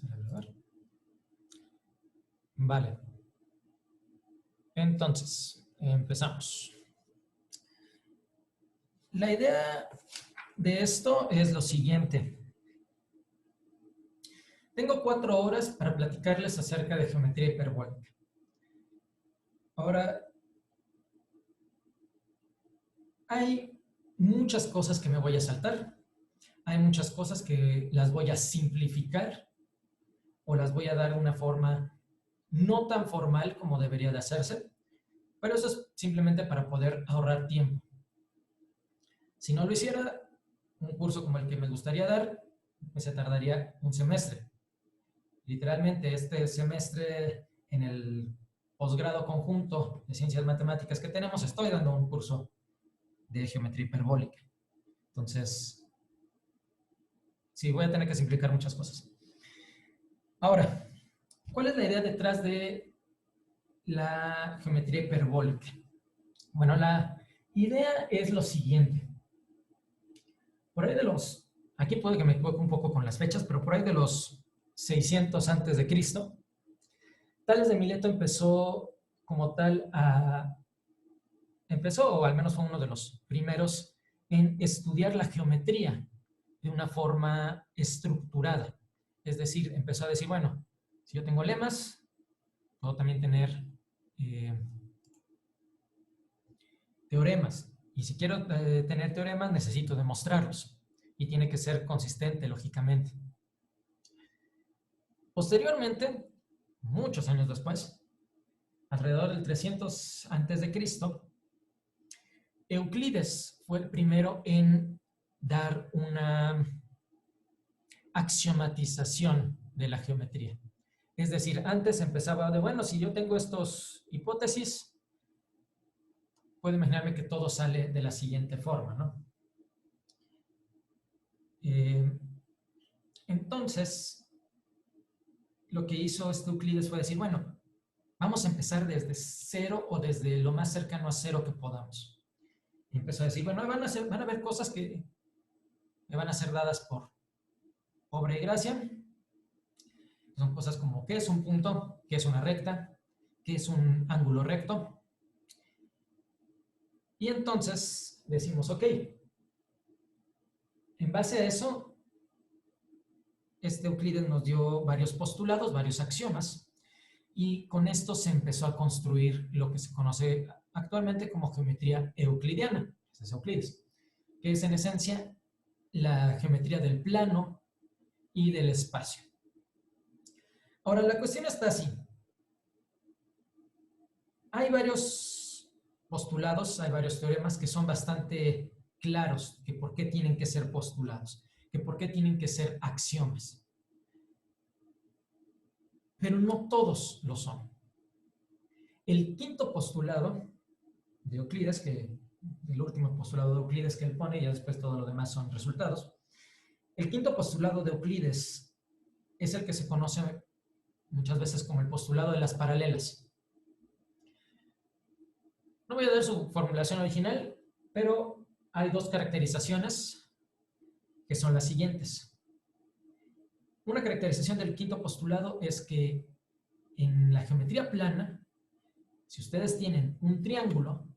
empezar a grabar. Vale. Entonces, empezamos. La idea de esto es lo siguiente. Tengo 4 horas para platicarles acerca de geometría hiperbólica. Ahora, hay muchas cosas que me voy a saltar. Hay muchas cosas que las voy a simplificar o las voy a dar una forma no tan formal como debería de hacerse, pero eso es simplemente para poder ahorrar tiempo. Si no lo hiciera, un curso como el que me gustaría dar, se tardaría un semestre. Literalmente, este semestre en el posgrado conjunto de ciencias matemáticas que tenemos, estoy dando un curso de geometría hiperbólica. Entonces, sí, voy a tener que simplificar muchas cosas. Ahora, ¿cuál es la idea detrás de la geometría hiperbólica? Bueno, la idea es lo siguiente. Por ahí de los, aquí puede que me equivoque un poco con las fechas, pero por ahí de los 600 antes de Cristo, Tales de Mileto empezó como tal empezó, o al menos fue uno de los primeros, en estudiar la geometría de una forma estructurada. Es decir, empezó a decir, bueno, si yo tengo lemas, puedo también tener teoremas. Y si quiero tener teoremas, necesito demostrarlos. Y tiene que ser consistente, lógicamente. Posteriormente, muchos años después, alrededor del 300 antes de Cristo, Euclides fue el primero en dar una axiomatización de la geometría. Es decir, antes empezaba de, bueno, si yo tengo estas hipótesis, puedo imaginarme que todo sale de la siguiente forma, ¿no? Entonces, lo que hizo Euclides fue decir, bueno, vamos a empezar desde cero o desde lo más cercano a cero que podamos. Y empezó a decir, bueno, van a haber cosas que me van a ser dadas por obra y gracia. Son cosas como qué es un punto, qué es una recta, qué es un ángulo recto. Y entonces decimos, ok, en base a eso, Euclides nos dio varios postulados, varios axiomas, y con esto se empezó a construir lo que se conoce actualmente como geometría euclidiana, ese es Euclides, que es en esencia la geometría del plano y del espacio. Ahora, la cuestión está así. Hay varios postulados, hay varios teoremas que son bastante claros que por qué tienen que ser postulados, que por qué tienen que ser axiomas. Pero no todos lo son. El quinto postulado de Euclides, el último postulado de Euclides que él pone, y ya después todo lo demás son resultados. El quinto postulado de Euclides es el que se conoce muchas veces como el postulado de las paralelas. No voy a dar su formulación original, pero hay 2 caracterizaciones que son las siguientes. Una caracterización del quinto postulado es que en la geometría plana, si ustedes tienen un triángulo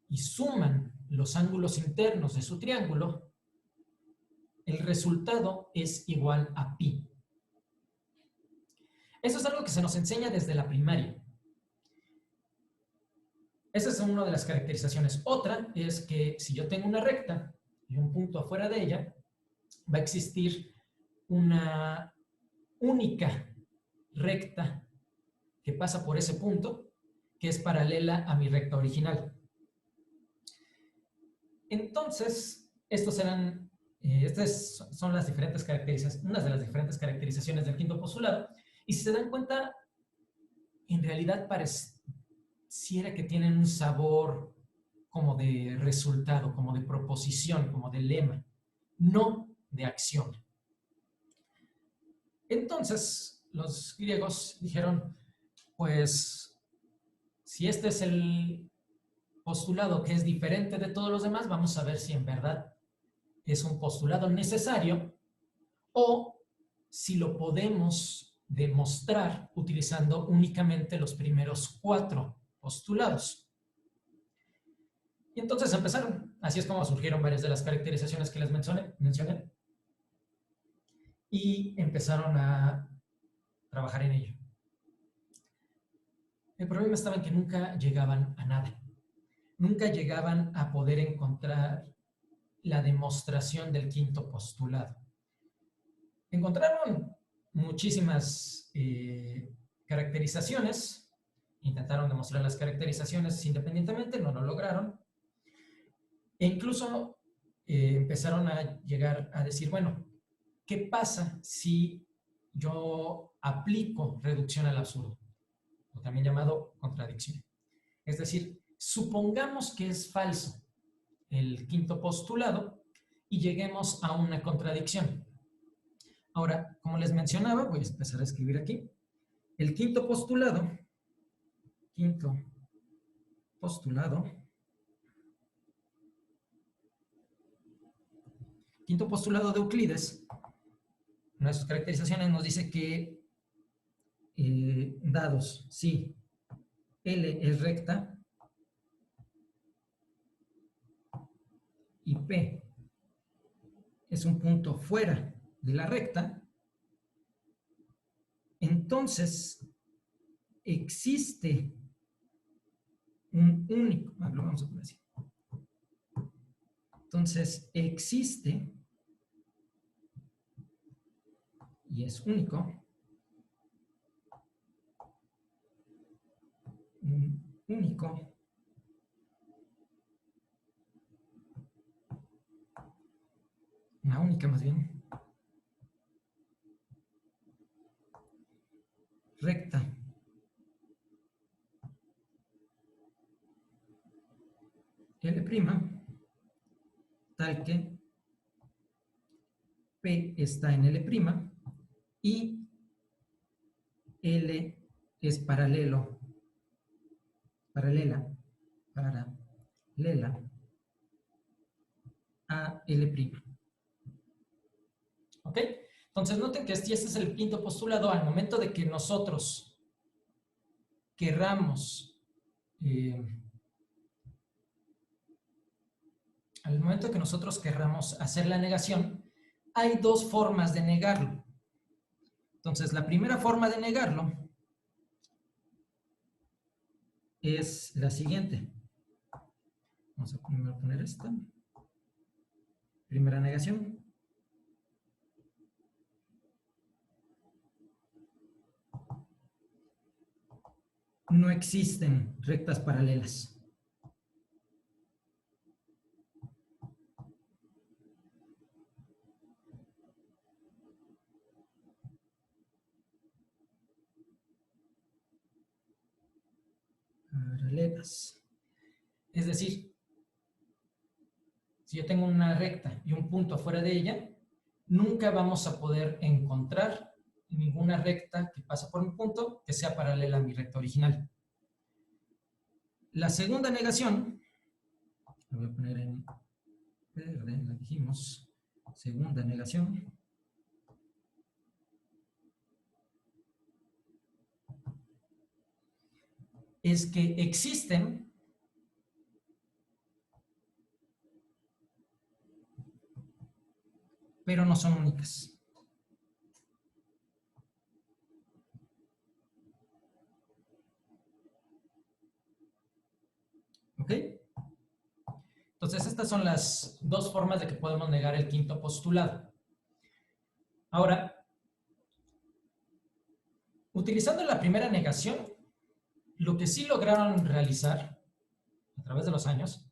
y suman los ángulos internos de su triángulo, el resultado es igual a pi. Eso es algo que se nos enseña desde la primaria. Esa es una de las caracterizaciones. Otra es que si yo tengo una recta y un punto afuera de ella, va a existir una única recta que pasa por ese punto, que es paralela a mi recta original. Entonces, estas son las diferentes caracterizaciones, unas de las diferentes caracterizaciones del quinto postulado. Y si se dan cuenta, en realidad pareciera que tienen un sabor como de resultado, como de proposición, como de lema, no de acción. Entonces, los griegos dijeron, pues, si este es el postulado que es diferente de todos los demás, vamos a ver si en verdad es un postulado necesario o si lo podemos demostrar utilizando únicamente los primeros 4 postulados. Y entonces empezaron. Así es como surgieron varias de las caracterizaciones que les mencioné. Y empezaron a trabajar en ello. El problema estaba en que nunca llegaban a nada. Nunca llegaban a poder encontrar la demostración del quinto postulado. Encontraron muchísimas caracterizaciones, intentaron demostrar las caracterizaciones independientemente, no lo lograron, e incluso empezaron a llegar a decir, bueno, ¿qué pasa si yo aplico reducción al absurdo? O también llamado contradicción. Es decir, supongamos que es falso el quinto postulado y lleguemos a una contradicción. Ahora, como les mencionaba, voy a empezar a escribir aquí. El quinto postulado de Euclides, una de sus caracterizaciones nos dice que dados si L es recta y P es un punto fuera de la recta, entonces existe un único, lo vamos a poner así. Entonces existe y es único un único una única más bien recta L' tal que P está en L' y L es paralela a L'. ¿Ok? Entonces noten que este es el quinto postulado al momento de que nosotros querramos hacer la negación, hay dos formas de negarlo. Entonces, la primera forma de negarlo es la siguiente. Vamos a poner esta. Primera negación. No existen rectas paralelas. Es decir, si yo tengo una recta y un punto afuera de ella, nunca vamos a poder encontrar ninguna recta que pasa por un punto que sea paralela a mi recta original. La segunda negación, lo voy a poner en verde, la dijimos, segunda negación, es que existen pero no son únicas. ¿Ok? Entonces, estas son las dos formas de que podemos negar el quinto postulado. Ahora, utilizando la primera negación, lo que sí lograron realizar a través de los años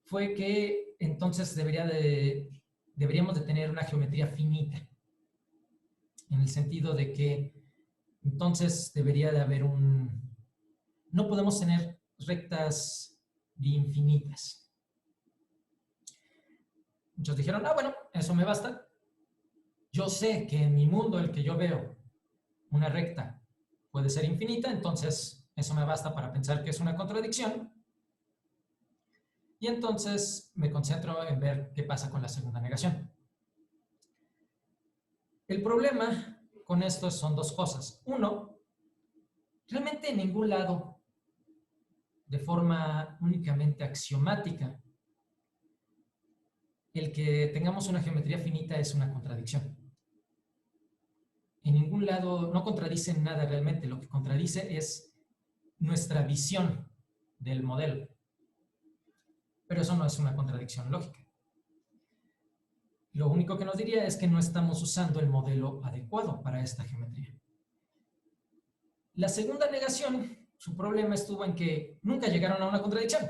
fue que entonces deberíamos de tener una geometría finita, en el sentido de que entonces debería de haber no podemos tener rectas infinitas. Muchos dijeron, bueno, eso me basta. Yo sé que en mi mundo, el que yo veo, una recta puede ser infinita, entonces eso me basta para pensar que es una contradicción. Y entonces me concentro en ver qué pasa con la segunda negación. El problema con esto son dos cosas. Uno, realmente en ningún lado, de forma únicamente axiomática, el que tengamos una geometría finita es una contradicción. En ningún lado no contradice nada realmente, lo que contradice es nuestra visión del modelo. Pero eso no es una contradicción lógica. Lo único que nos diría es que no estamos usando el modelo adecuado para esta geometría. La segunda negación, su problema estuvo en que nunca llegaron a una contradicción.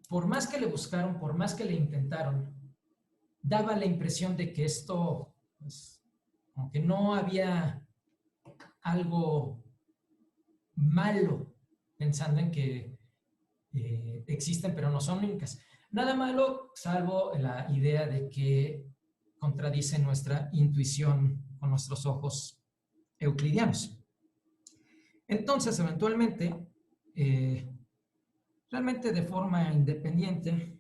Por más que le buscaron, por más que le intentaron, daba la impresión de que esto, pues, como que no había algo malo, pensando en que existen pero no son únicas. Nada malo, salvo la idea de que contradice nuestra intuición con nuestros ojos euclidianos. Entonces, eventualmente, realmente de forma independiente,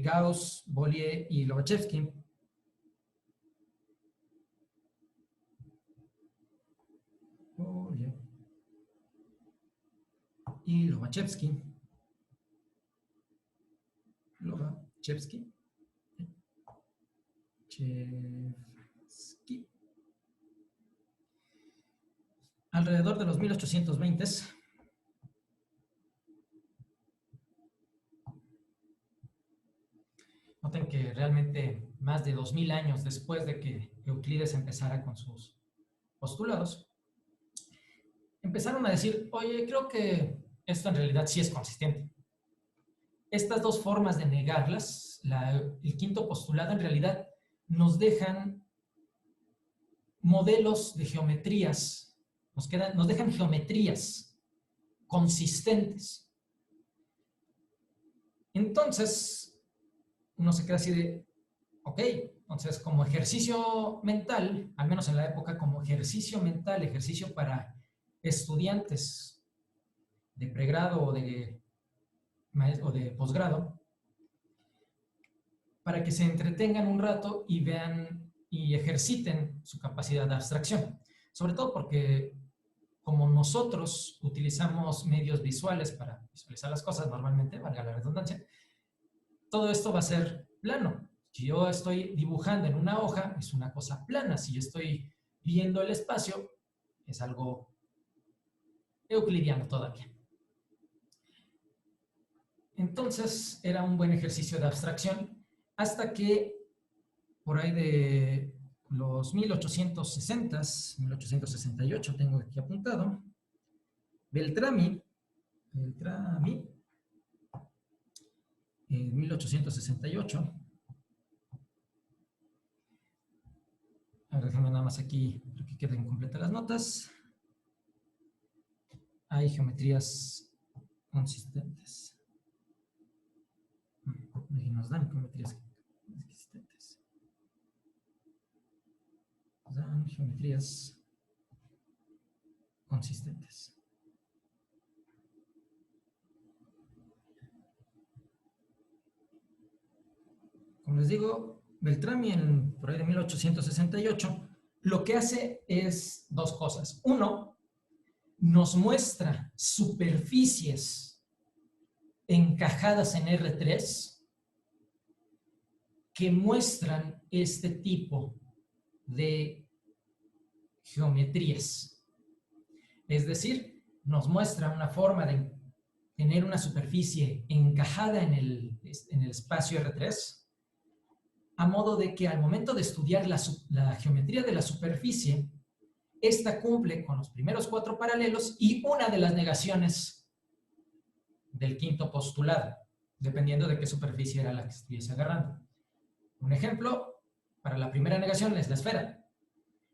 Gauss, Bollier y Lobachevsky alrededor de los 1820, noten que realmente más de 2000 años después de que Euclides empezara con sus postulados, empezaron a decir, oye, creo que esto en realidad sí es consistente. Estas dos formas de negarlas, el quinto postulado en realidad nos dejan modelos de geometrías, nos dejan geometrías consistentes. Entonces, uno se queda así de, ok, entonces como ejercicio mental, al menos en la época como ejercicio mental, ejercicio para estudiantes de pregrado o de posgrado, para que se entretengan un rato y vean y ejerciten su capacidad de abstracción. Sobre todo porque como nosotros utilizamos medios visuales para visualizar las cosas normalmente, valga la redundancia, todo esto va a ser plano. Si yo estoy dibujando en una hoja, es una cosa plana. Si yo estoy viendo el espacio, es algo euclidiano todavía. Entonces, era un buen ejercicio de abstracción hasta que por ahí de los 1860s, 1868 tengo aquí apuntado, Beltrami, en 1868, a ver, déjame nada más aquí para que queden completas las notas. Hay geometrías consistentes. Aquí nos dan geometrías consistentes. Nos dan geometrías consistentes. Como les digo, Beltrami por ahí de 1868, lo que hace es dos cosas. Uno, nos muestra superficies encajadas en R3 que muestran este tipo de geometrías. Es decir, nos muestra una forma de tener una superficie encajada en el espacio R3, a modo de que al momento de estudiar la geometría de la superficie, esta cumple con los primeros 4 paralelos y una de las negaciones del quinto postulado, dependiendo de qué superficie era la que estuviese agarrando. Un ejemplo para la primera negación es la esfera.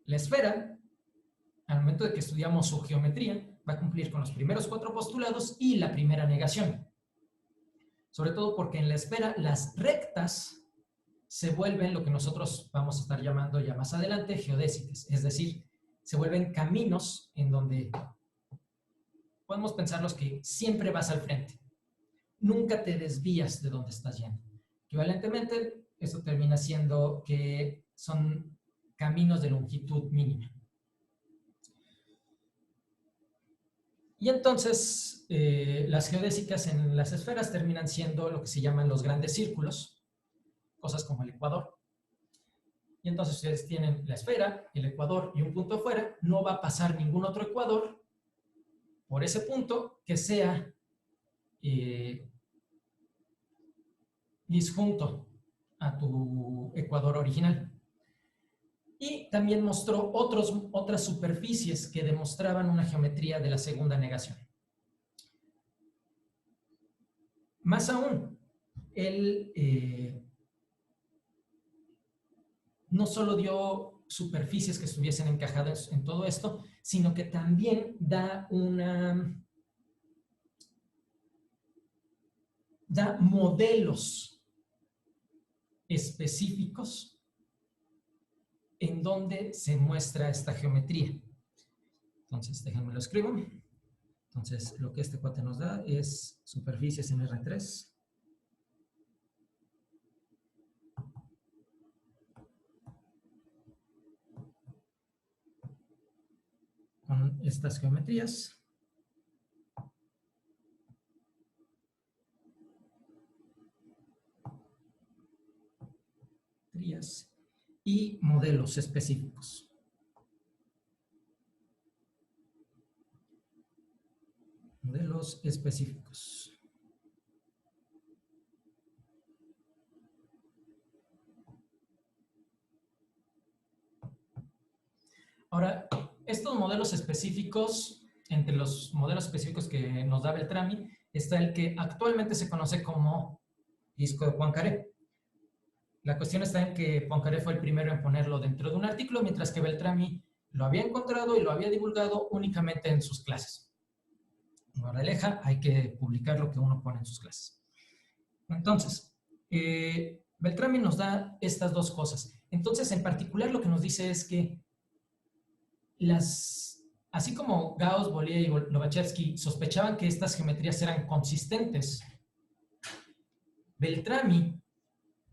La esfera, al momento de que estudiamos su geometría, va a cumplir con los primeros 4 postulados y la primera negación. Sobre todo porque en la esfera las rectas se vuelven lo que nosotros vamos a estar llamando ya más adelante geodésites, es decir, se vuelven caminos en donde podemos pensarlos que siempre vas al frente. Nunca te desvías de donde estás yendo. Equivalentemente, esto termina siendo que son caminos de longitud mínima. Y entonces, las geodésicas en las esferas terminan siendo lo que se llaman los grandes círculos, cosas como el ecuador. Y entonces ustedes tienen la esfera, el ecuador y un punto afuera, no va a pasar ningún otro ecuador por ese punto que sea disjunto a tu ecuador original. Y también mostró otras superficies que demostraban una geometría de la segunda negación. Más aún, él no solo dio superficies que estuviesen encajadas en todo esto, sino que también da modelos específicos en donde se muestra esta geometría. Entonces, déjenme lo escribo. Entonces, lo que este cuate nos da es superficies en R3. Con estas geometrías. Y modelos específicos. Modelos específicos. Ahora, estos modelos específicos, entre los modelos específicos que nos da Beltrami, está el que actualmente se conoce como disco de Poincaré. La cuestión está en que Poincaré fue el primero en ponerlo dentro de un artículo, mientras que Beltrami lo había encontrado y lo había divulgado únicamente en sus clases. Moraleja, hay que publicar lo que uno pone en sus clases. Entonces, Beltrami nos da estas dos cosas. Entonces, en particular, lo que nos dice es que así como Gauss, Bollier y Lobachevsky sospechaban que estas geometrías eran consistentes, Beltrami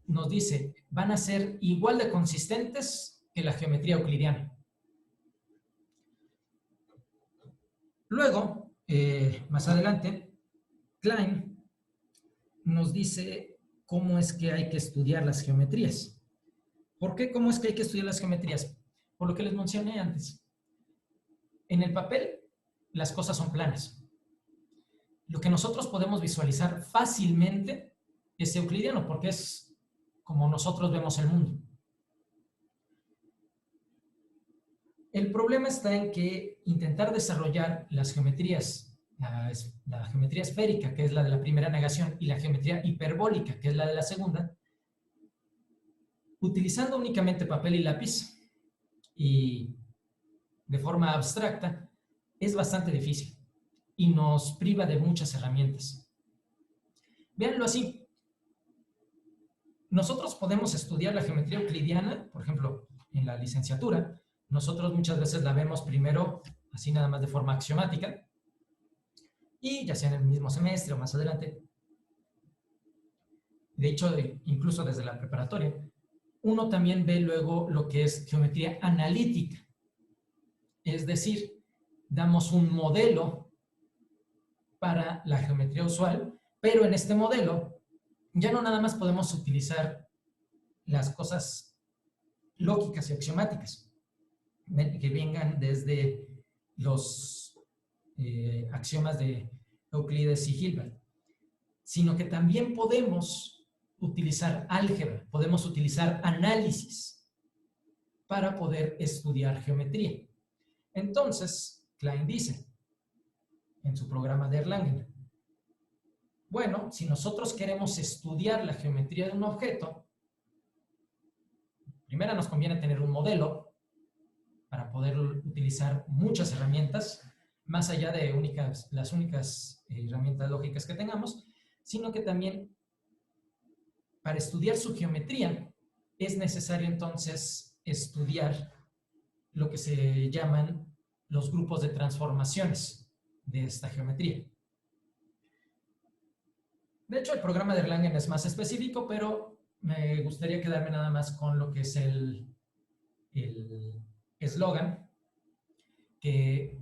nos dice, van a ser igual de consistentes que la geometría euclidiana. Luego, más adelante, Klein nos dice cómo es que hay que estudiar las geometrías. ¿Por qué? ¿Cómo es que hay que estudiar las geometrías? Por lo que les mencioné antes. En el papel, las cosas son planas. Lo que nosotros podemos visualizar fácilmente es euclidiano, porque es como nosotros vemos el mundo. El problema está en que intentar desarrollar las geometrías, la geometría esférica, que es la de la primera negación, y la geometría hiperbólica, que es la de la segunda, utilizando únicamente papel y lápiz y de forma abstracta, es bastante difícil y nos priva de muchas herramientas. Véanlo así. Nosotros podemos estudiar la geometría euclidiana, por ejemplo, en la licenciatura. Nosotros muchas veces la vemos primero así nada más de forma axiomática y ya sea en el mismo semestre o más adelante. De hecho, incluso desde la preparatoria, uno también ve luego lo que es geometría analítica. Es decir, damos un modelo para la geometría usual, pero en este modelo ya no nada más podemos utilizar las cosas lógicas y axiomáticas que vengan desde los axiomas de Euclides y Hilbert, sino que también podemos utilizar álgebra, podemos utilizar análisis para poder estudiar geometría. Entonces, Klein dice en su programa de Erlangen, bueno, si nosotros queremos estudiar la geometría de un objeto, primero nos conviene tener un modelo para poder utilizar muchas herramientas, más allá de las únicas herramientas lógicas que tengamos, sino que también para estudiar su geometría es necesario entonces estudiar lo que se llaman los grupos de transformaciones de esta geometría. De hecho, el programa de Erlangen es más específico, pero me gustaría quedarme nada más con lo que es el eslogan, que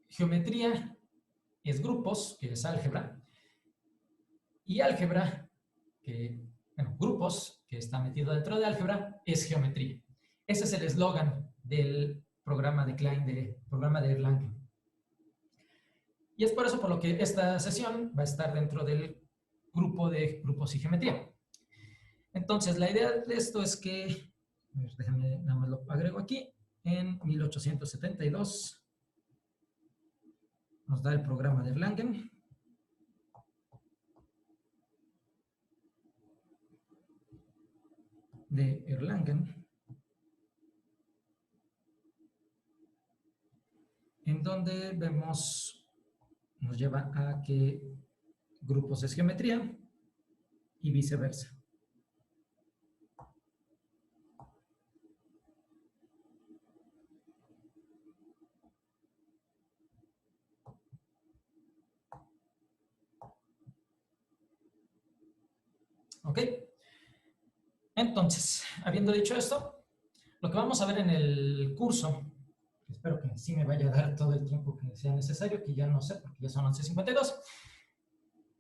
geometría es grupos, que es álgebra, y álgebra, bueno, grupos, que está metido dentro de álgebra, es geometría. Ese es el eslogan del programa de Klein, programa de Erlangen. Y es por eso por lo que esta sesión va a estar dentro del grupo de grupos y geometría. Entonces, la idea de esto es que, déjenme, nada más lo agrego aquí, en 1872 nos da el programa de Erlangen. En donde vemos, nos lleva a que grupos es geometría y viceversa. ¿Ok? Entonces, habiendo dicho esto, lo que vamos a ver en el curso, espero que sí me vaya a dar todo el tiempo que sea necesario, que ya no sé, porque ya son 11:52.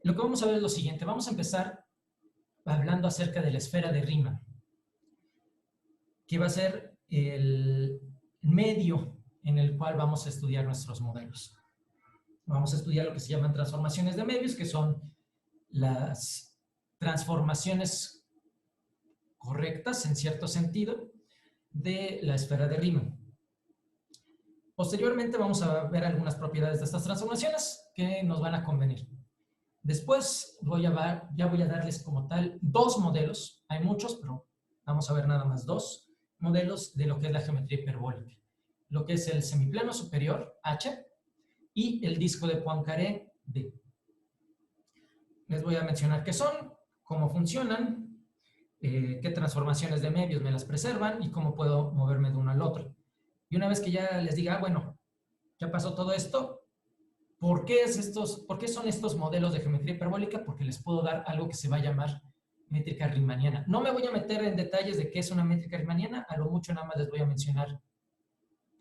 Lo que vamos a ver es lo siguiente. Vamos a empezar hablando acerca de la esfera de Riemann, que va a ser el medio en el cual vamos a estudiar nuestros modelos. Vamos a estudiar lo que se llaman transformaciones de medios, que son las transformaciones correctas, en cierto sentido, de la esfera de Riemann. Posteriormente vamos a ver algunas propiedades de estas transformaciones que nos van a convenir. Después ya voy a darles como tal dos modelos. Hay muchos, pero vamos a ver nada más dos modelos de lo que es la geometría hiperbólica. Lo que es el semiplano superior, H, y el disco de Poincaré, D. Les voy a mencionar qué son, cómo funcionan, qué transformaciones de medios me las preservan y cómo puedo moverme de uno al otro. Y una vez que ya les diga, bueno, ya pasó todo esto, ¿por qué son estos modelos de geometría hiperbólica? Porque les puedo dar algo que se va a llamar métrica riemanniana. No me voy a meter en detalles de qué es una métrica riemanniana, a lo mucho nada más les voy a mencionar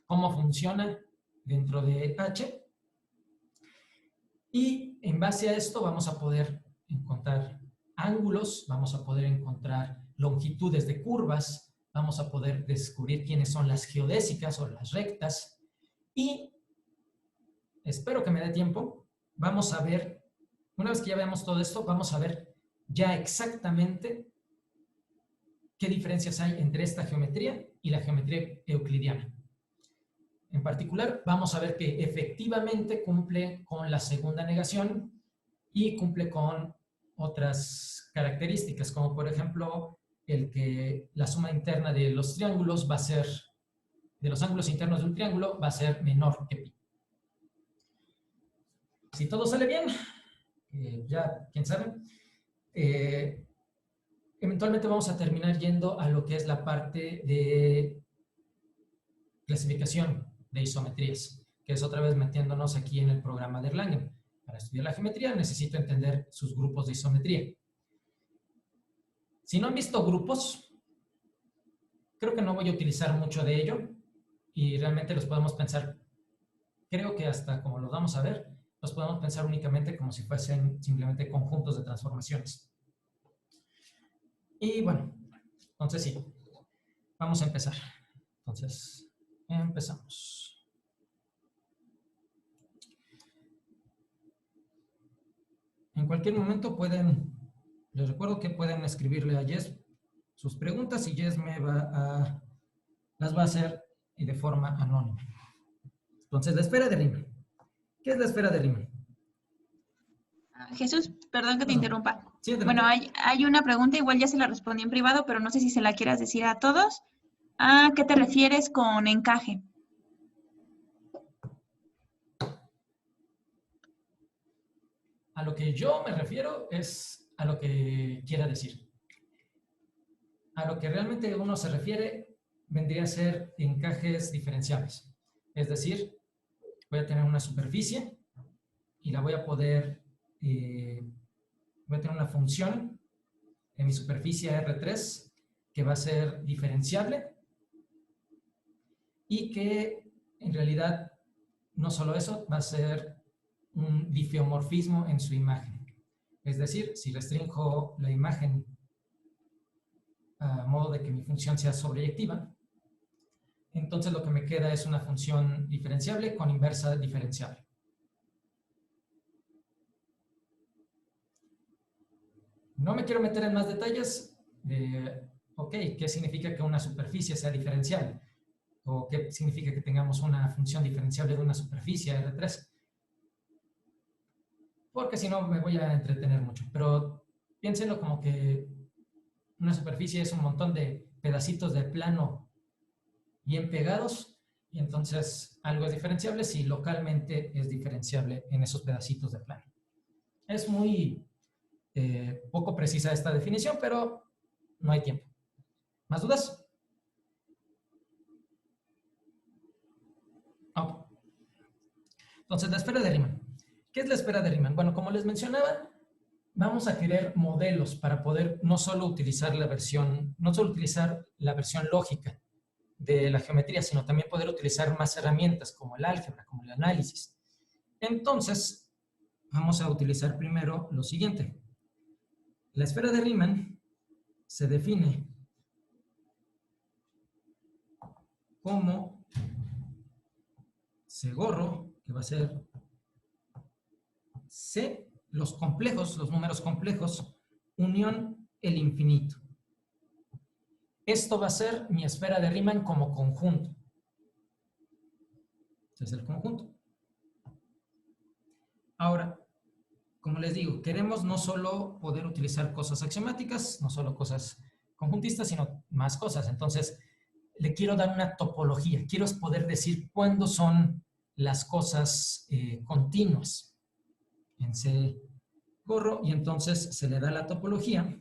cómo funciona dentro de H. Y en base a esto vamos a poder encontrar ángulos, vamos a poder encontrar longitudes de curvas, vamos a poder descubrir quiénes son las geodésicas o las rectas y espero que me dé tiempo, vamos a ver, una vez que ya veamos todo esto, vamos a ver ya exactamente qué diferencias hay entre esta geometría y la geometría euclidiana. En particular, vamos a ver que efectivamente cumple con la segunda negación y cumple con otras características, como por ejemplo el que la suma interna de los triángulos va a ser, de los ángulos internos de un triángulo va a ser menor que pi. Si todo sale bien, ya, quién sabe, eventualmente vamos a terminar yendo a lo que es la parte de clasificación de isometrías, que es otra vez metiéndonos aquí en el programa de Erlangen. Para estudiar la geometría necesito entender sus grupos de isometría. Si no han visto grupos, creo que no voy a utilizar mucho de ello y realmente los podemos pensar, creo que hasta como los vamos a ver, los podemos pensar únicamente como si fuesen simplemente conjuntos de transformaciones. Y bueno, entonces sí, vamos a empezar. Entonces, empezamos. En cualquier momento les recuerdo que pueden escribirle a Jess sus preguntas y Jess las va a hacer de forma anónima. Entonces, la esfera de Riemann. ¿Qué es la esfera de Riemann? Jesús, perdón que te interrumpa. Sí, bueno, hay una pregunta, igual ya se la respondí en privado, pero no sé si se la quieras decir a todos. ¿A qué te refieres con encaje? A lo que yo me refiero es a lo que quiera decir. A lo que realmente uno se refiere vendría a ser encajes diferenciables. Es decir, voy a tener una superficie y la voy a poder, voy a tener una función en mi superficie R3, que va a ser diferenciable y que en realidad no solo eso, va a ser un difeomorfismo en su imagen. Es decir, si restringo la imagen a modo de que mi función sea sobreyectiva, entonces lo que me queda es una función diferenciable con inversa diferenciable. No me quiero meter en más detalles de, ok, ¿qué significa que una superficie sea diferenciable? ¿O qué significa que tengamos una función diferenciable de una superficie R3? Porque si no me voy a entretener mucho. Pero piénsenlo como que una superficie es un montón de pedacitos de plano bien pegados, y entonces algo es diferenciable si localmente es diferenciable en esos pedacitos de plano. Es muy poco precisa esta definición, pero no hay tiempo. ¿Más dudas? Ok. Entonces, la esfera de Riemann. ¿Qué es la esfera de Riemann? Bueno, como les mencionaba, vamos a querer modelos para poder no solo utilizar la versión lógica de la geometría, sino también poder utilizar más herramientas como el álgebra, como el análisis. Entonces, vamos a utilizar primero lo siguiente. La esfera de Riemann se define como Segorro, que va a ser C, los complejos, los números complejos, unión el infinito. Esto va a ser mi esfera de Riemann como conjunto. Este es el conjunto. Ahora, como les digo, queremos no solo poder utilizar cosas axiomáticas, no solo cosas conjuntistas, sino más cosas. Entonces, le quiero dar una topología. Quiero poder decir cuándo son las cosas continuas en C gorro, y entonces se le da la topología.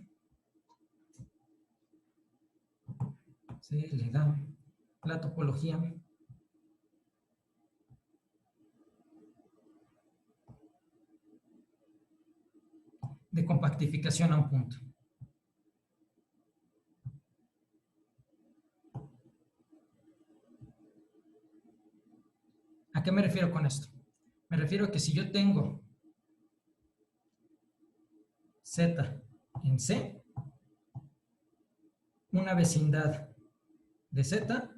Se le da la topología de compactificación a un punto. ¿A qué me refiero con esto? Me refiero a que si yo tengo Z en C, una vecindad de Z,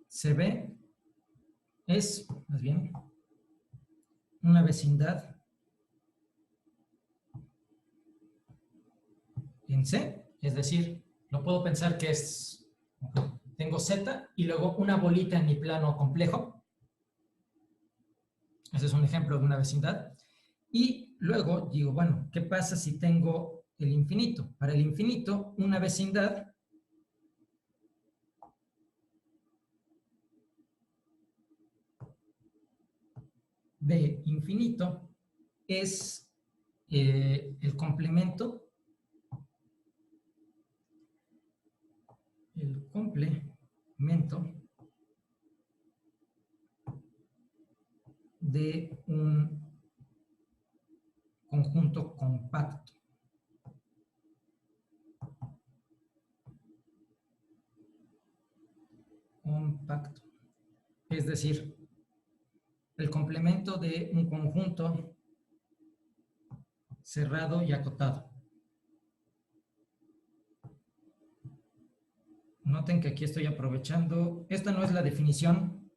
CB es, más bien, una vecindad en C, es decir, lo puedo pensar que es, tengo Z y luego una bolita en mi plano complejo. Ese es un ejemplo de una vecindad. Y luego digo, bueno, ¿qué pasa si tengo el infinito? Para el infinito, una vecindad de infinito es el complemento de un conjunto compacto. Es decir, el complemento de un conjunto cerrado y acotado. Noten que aquí estoy aprovechando, esta no es la definición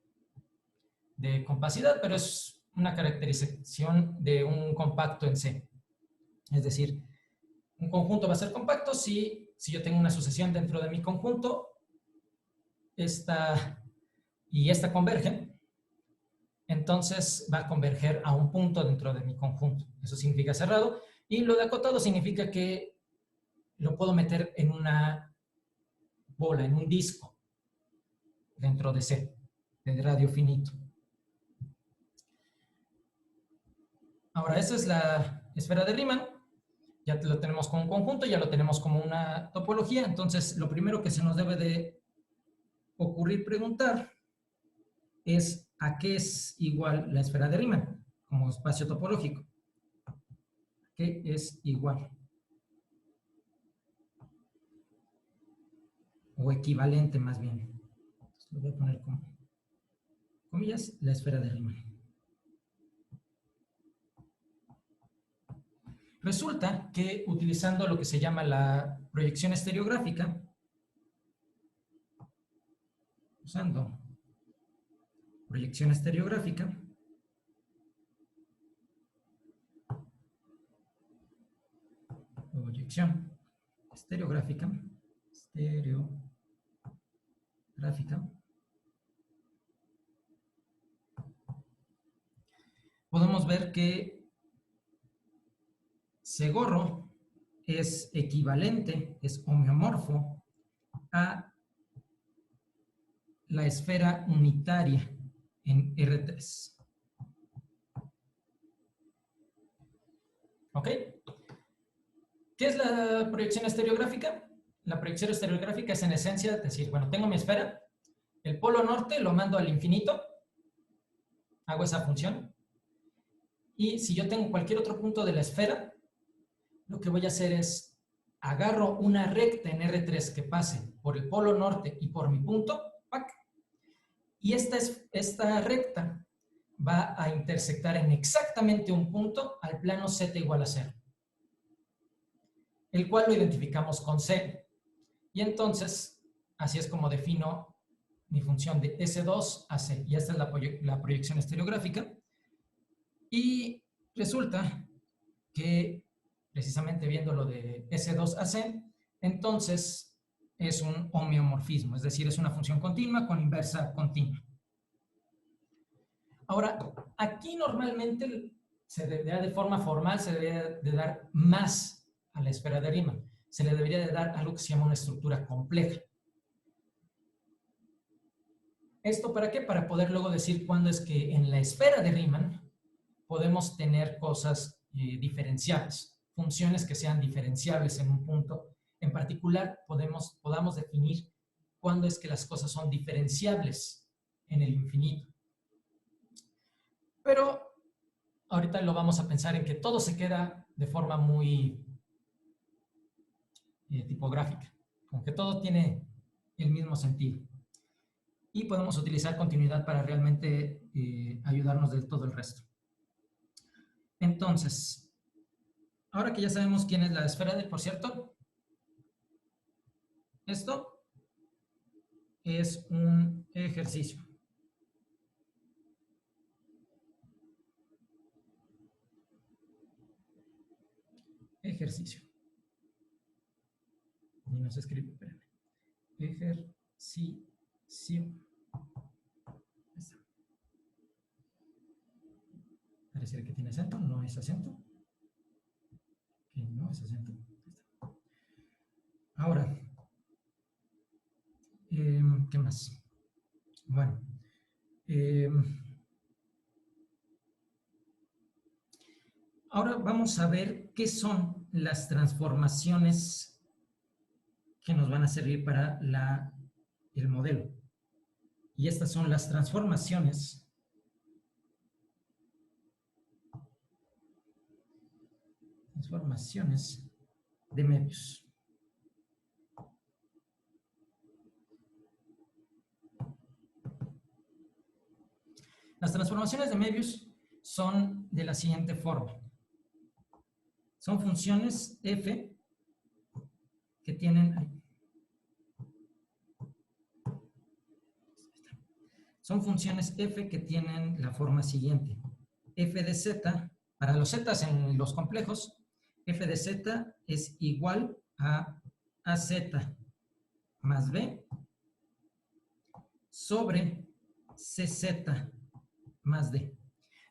de compacidad, pero es una caracterización de un compacto en C. Es decir, un conjunto va a ser compacto si yo tengo una sucesión dentro de mi conjunto, esta y esta convergen, entonces va a converger a un punto dentro de mi conjunto. Eso significa cerrado. Y lo de acotado significa que lo puedo meter en una bola, en un disco, dentro de C, de radio finito. Ahora, esa es la esfera de Riemann. Ya lo tenemos como un conjunto, ya lo tenemos como una topología. Entonces, lo primero que se nos debe de ocurrir preguntar es a qué es igual la esfera de Riemann como espacio topológico. ¿Qué es igual? O equivalente más bien. Entonces, lo voy a poner como comillas, la esfera de Riemann. Resulta que utilizando lo que se llama la proyección estereográfica, usando proyección estereográfica, podemos ver que Segorro es equivalente, es homeomorfo a la esfera unitaria en R3. ¿Ok? ¿Qué es la proyección estereográfica? La proyección estereográfica es en esencia decir, bueno, tengo mi esfera, el polo norte lo mando al infinito, hago esa función, y si yo tengo cualquier otro punto de la esfera, lo que voy a hacer es agarro una recta en R3 que pase por el polo norte y por mi punto, ¡pac! Y esta recta va a intersectar en exactamente un punto al plano z igual a 0, el cual lo identificamos con C. Y entonces, así es como defino mi función de S2 a C. Y esta es la proyección estereográfica. Y resulta que, precisamente viendo lo de S2 a C, entonces es un homeomorfismo, es decir, es una función continua con inversa continua. Ahora, aquí normalmente de forma formal se debería de dar más a la esfera de Riemann. Se le debería de dar algo que se llama una estructura compleja. ¿Esto para qué? Para poder luego decir cuándo es que en la esfera de Riemann podemos tener cosas diferenciables, funciones que sean diferenciables en un punto. En particular, podamos definir cuándo es que las cosas son diferenciables en el infinito. Pero ahorita lo vamos a pensar en que todo se queda de forma muy tipográfica, como que todo tiene el mismo sentido. Y podemos utilizar continuidad para realmente ayudarnos de todo el resto. Entonces, ahora que ya sabemos quién es la esfera de, por cierto, esto es un ejercicio. Ejercicio. Y no se escribe, espérenme. Ejercicio. Pareciera que tiene acento, no es acento. Que no es acento. Ahora, ¿qué más? Bueno, ahora vamos a ver qué son las transformaciones que nos van a servir para el modelo. Y estas son las transformaciones de Möbius. Las transformaciones de Möbius son de la siguiente forma. Son funciones f que tienen... Son funciones f que tienen la forma siguiente. F de z, para los z en los complejos, f de z es igual a az más b sobre cz más d.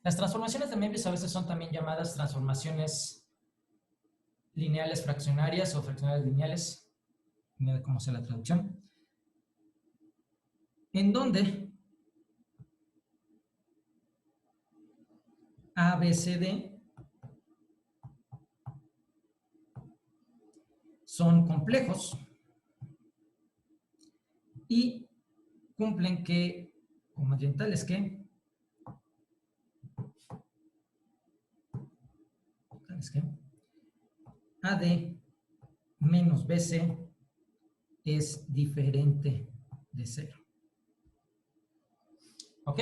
Las transformaciones de Möbius a veces son también llamadas transformaciones lineales fraccionarias o fraccionarias lineales, no cómo sea la traducción, en donde A, B, C, D son complejos y cumplen que, o más bien tales que, AD menos BC es diferente de 0. ¿Ok?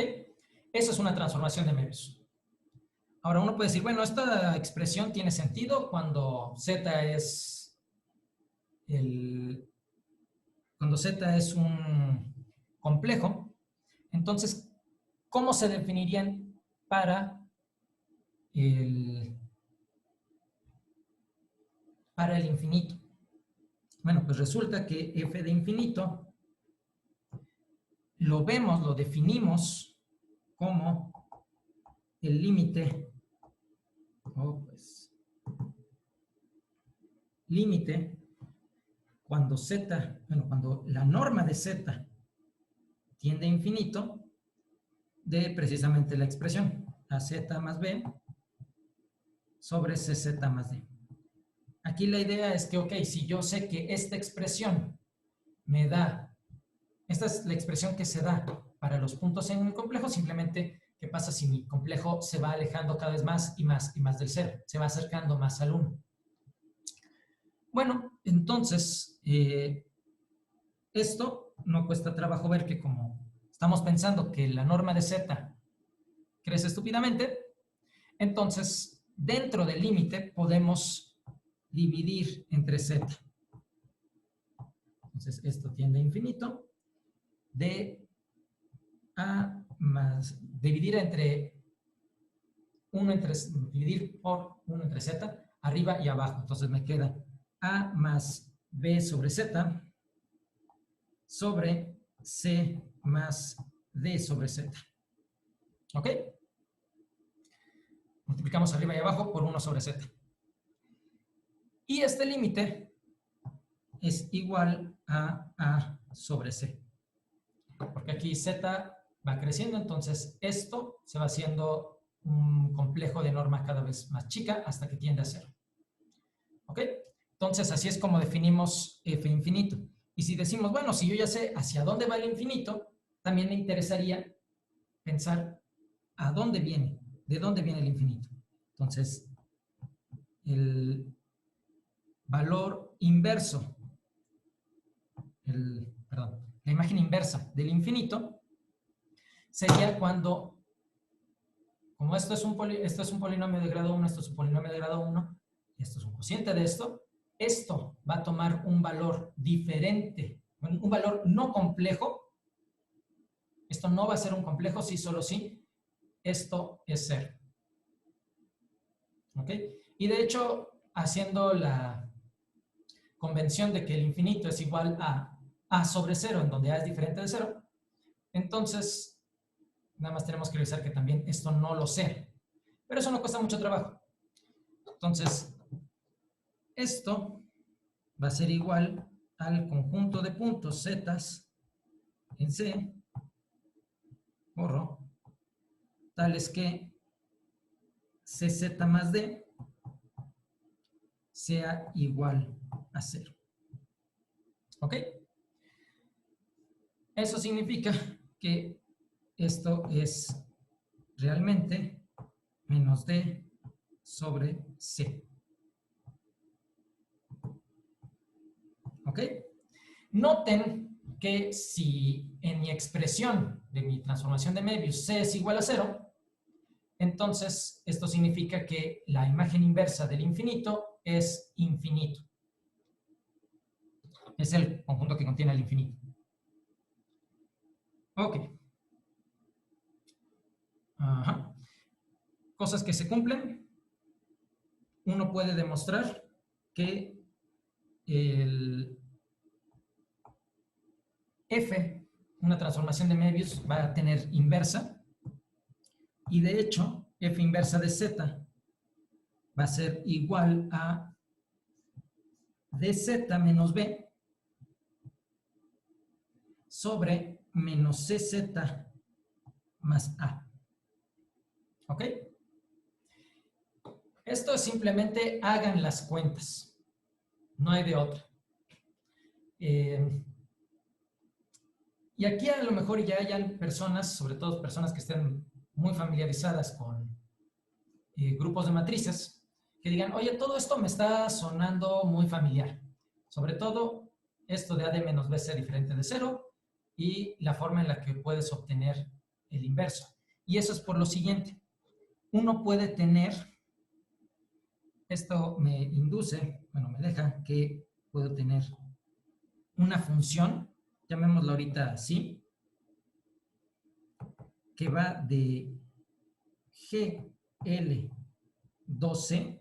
Eso es una transformación de Möbius. Ahora uno puede decir, bueno, esta expresión tiene sentido cuando Z es un complejo. Entonces, ¿cómo se definirían para el infinito? Bueno, pues resulta que f de infinito lo definimos como el límite, límite cuando cuando la norma de z tiende a infinito de precisamente la expresión AZ más B sobre CZ más D. Aquí la idea es que, ok, si yo sé que esta expresión me da, esta es la expresión que se da para los puntos en un complejo, simplemente, ¿qué pasa si mi complejo se va alejando cada vez más y más y más del 0? Se va acercando más al 1. Bueno, entonces, esto no cuesta trabajo ver que como estamos pensando que la norma de z crece estúpidamente, entonces, dentro del límite podemos dividir entre z. Entonces, esto tiende a infinito. Dividir por 1 entre z, arriba y abajo. Entonces me queda a más b sobre z sobre c más d sobre z. ¿Ok? Multiplicamos arriba y abajo por 1 sobre z. Y este límite es igual a sobre c. Porque aquí z va creciendo, entonces esto se va haciendo un complejo de norma cada vez más chica hasta que tiende a 0. ¿Ok? Entonces así es como definimos f infinito. Y si decimos, bueno, si yo ya sé hacia dónde va el infinito, también me interesaría pensar a dónde viene, de dónde viene el infinito. Entonces, el valor inverso, la imagen inversa del infinito sería cuando, como esto es un polinomio de grado 1, esto es un polinomio de grado 1, esto es un cociente de esto va a tomar un valor diferente, un valor no complejo. Esto no va a ser un complejo, sí, solo sí. Esto es 0. ¿Ok? Y de hecho, haciendo la convención de que el infinito es igual a sobre 0, en donde a es diferente de 0, entonces nada más tenemos que revisar que también esto no lo sea. Pero eso no cuesta mucho trabajo. Entonces, esto va a ser igual al conjunto de puntos z en C, tales que CZ más D sea igual a 0. ¿Ok? Eso significa que esto es realmente menos D sobre C. ¿Ok? Noten que si en mi expresión de mi transformación de Möbius C es igual a 0, entonces esto significa que la imagen inversa del infinito es infinito. Es el conjunto que contiene el infinito. Ok. Ajá. Cosas que se cumplen. Uno puede demostrar que el f, una transformación de Möbius, va a tener inversa. Y de hecho, f inversa de z va a ser igual a dz menos b sobre menos cz más a. ¿Ok? Esto es simplemente hagan las cuentas. No hay de otra. Y aquí a lo mejor ya hayan personas, sobre todo personas que estén muy familiarizadas con grupos de matrices, que digan, oye, todo esto me está sonando muy familiar. Sobre todo esto de A de menos B sea diferente de 0 y la forma en la que puedes obtener el inverso. Y eso es por lo siguiente. Uno puede tener, esto me induce, bueno, me deja que puedo tener una función, llamémosla ahorita así, que va de GL12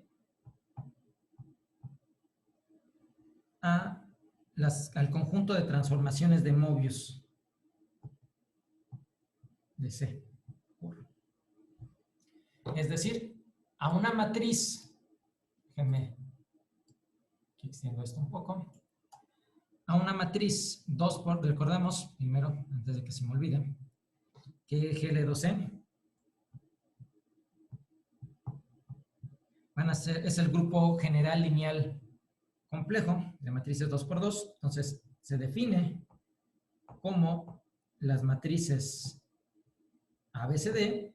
al conjunto de transformaciones de Möbius de C. Es decir, a una matriz, déjenme que extiendo esto un poco, a una matriz 2 por, recordemos, primero, antes de que se me olvide, que GL2C van a ser, es el grupo general lineal complejo de matrices 2 por 2, entonces se define como las matrices ABCD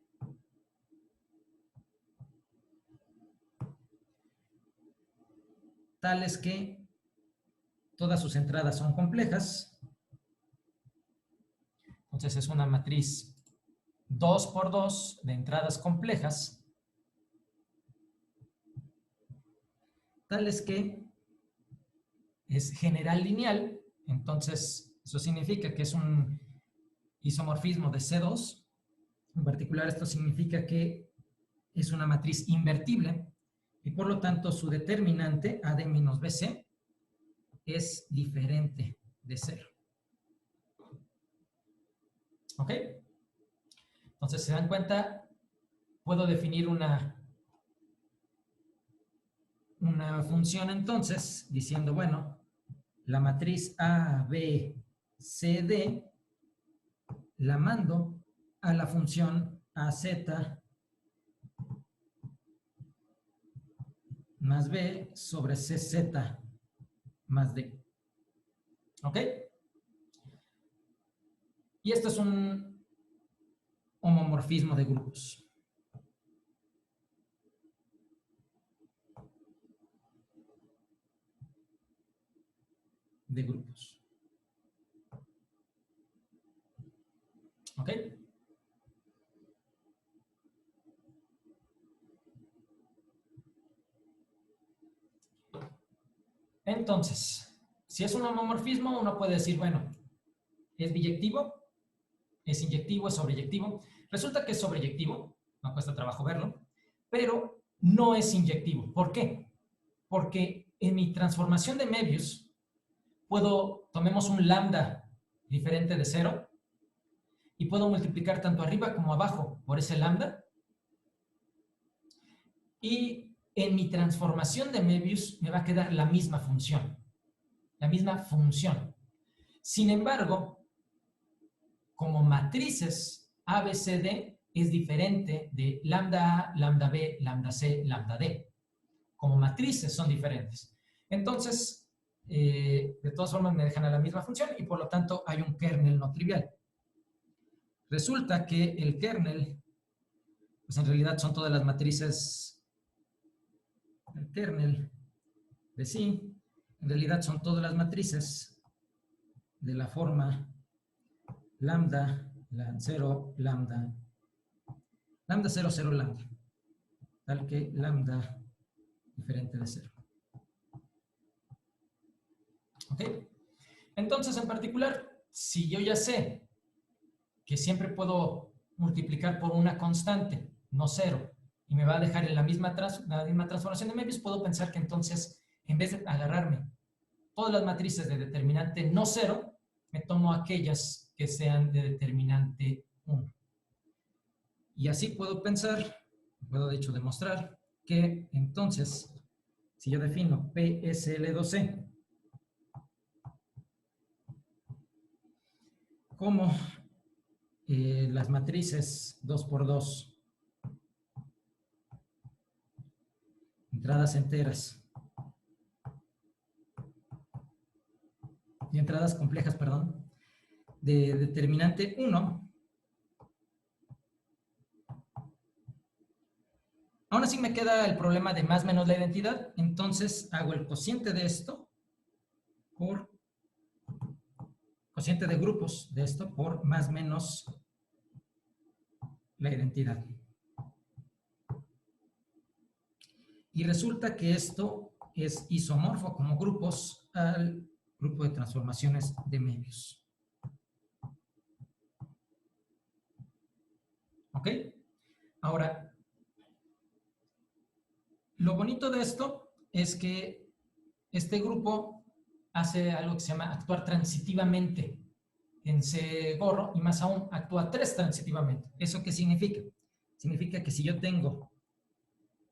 tales que todas sus entradas son complejas. Entonces es una matriz 2 por 2 de entradas complejas, tales que es general lineal, entonces eso significa que es un isomorfismo de C2. En particular, esto significa que es una matriz invertible y por lo tanto su determinante, A de menos BC, es diferente de 0. ¿Ok? Entonces, ¿se dan cuenta? Puedo definir una función entonces diciendo, bueno, la matriz A, B, C, D la mando a la función AZ más B sobre CZ más D. ¿Ok? Y esto es un homomorfismo de grupos. ¿Ok? Entonces, si es un homomorfismo, uno puede decir, bueno, ¿es biyectivo? ¿Es inyectivo? ¿Es sobreyectivo? Resulta que es sobreyectivo, no cuesta trabajo verlo, pero no es inyectivo. ¿Por qué? Porque en mi transformación de Möbius, tomemos un lambda diferente de 0 y puedo multiplicar tanto arriba como abajo por ese lambda. Y en mi transformación de Möbius me va a quedar la misma función. La misma función. Sin embargo, como matrices ABCD es diferente de lambda A, lambda B, lambda C, lambda D. Como matrices son diferentes. Entonces, de todas formas me dejan a la misma función y por lo tanto hay un kernel no trivial. Resulta que el kernel, pues en realidad son todas las matrices, el kernel de sí, en realidad son todas las matrices de la forma lambda, 0, lambda, 0, 0, lambda, tal que lambda diferente de 0. ¿Ok? Entonces, en particular, si yo ya sé que siempre puedo multiplicar por una constante, no 0, y me va a dejar en la misma transformación de Möbius, puedo pensar que entonces, en vez de agarrarme todas las matrices de determinante no 0, me tomo aquellas que sean de determinante 1. Y así puedo pensar, puedo de hecho demostrar, que entonces, si yo defino PSL2C como las matrices 2 por 2, entradas enteras, y entradas complejas, perdón, de determinante 1, aún así me queda el problema de más menos la identidad, entonces hago el cociente de esto por cociente de grupos de esto por más menos la identidad. Y resulta que esto es isomorfo como grupos al grupo de transformaciones de Möbius. ¿Ok? Ahora, lo bonito de esto es que este grupo hace algo que se llama actuar transitivamente en C gorro y más aún actúa 3 transitivamente. ¿Eso qué significa? Significa que si yo tengo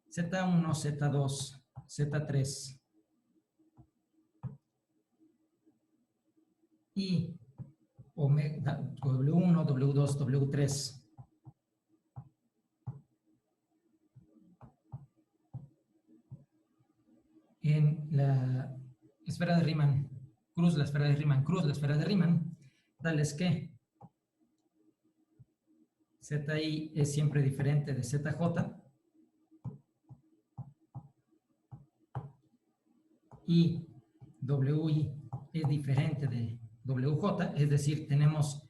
Z1, Z2, Z3 y omega, W1, W2, W3 en la esfera de Riemann, cruz la esfera de Riemann, cruz la esfera de Riemann, tales que ZI es siempre diferente de ZJ y WI es diferente de WJ, es decir, tenemos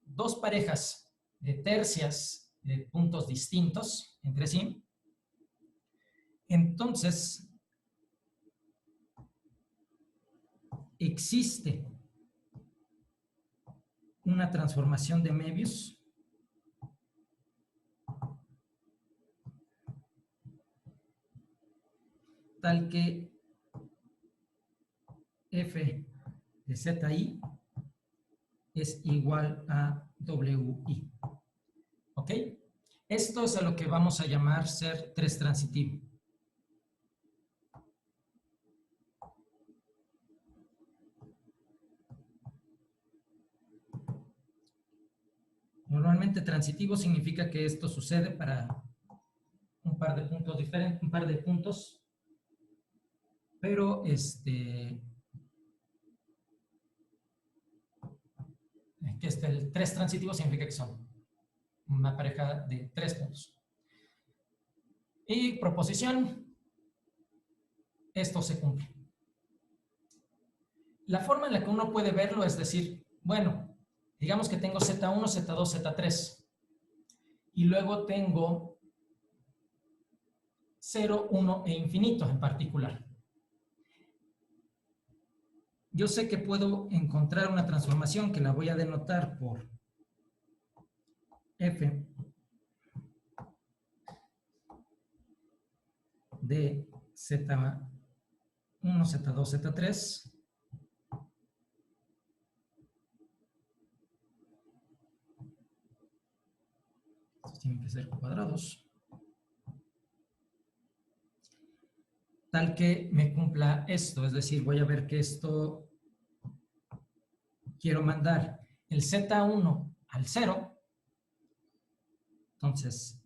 dos parejas de tercias de puntos distintos entre sí. Entonces, existe una transformación de Möbius tal que F de ZI es igual a WI. ¿Ok? Esto es a lo que vamos a llamar ser 3 transitivo. Normalmente transitivo significa que esto sucede para un par de puntos diferentes, un par de puntos, pero el 3 transitivo significa que son una pareja de 3 puntos. Y proposición, esto se cumple. La forma en la que uno puede verlo es decir, bueno, digamos que tengo Z1, Z2, Z3 y luego tengo 0, 1 e infinito en particular. Yo sé que puedo encontrar una transformación que la voy a denotar por F de Z1, Z2, Z3 estos tienen que ser cuadrados tal que me cumpla esto, es decir, voy a ver que esto quiero mandar el Z1 al 0, entonces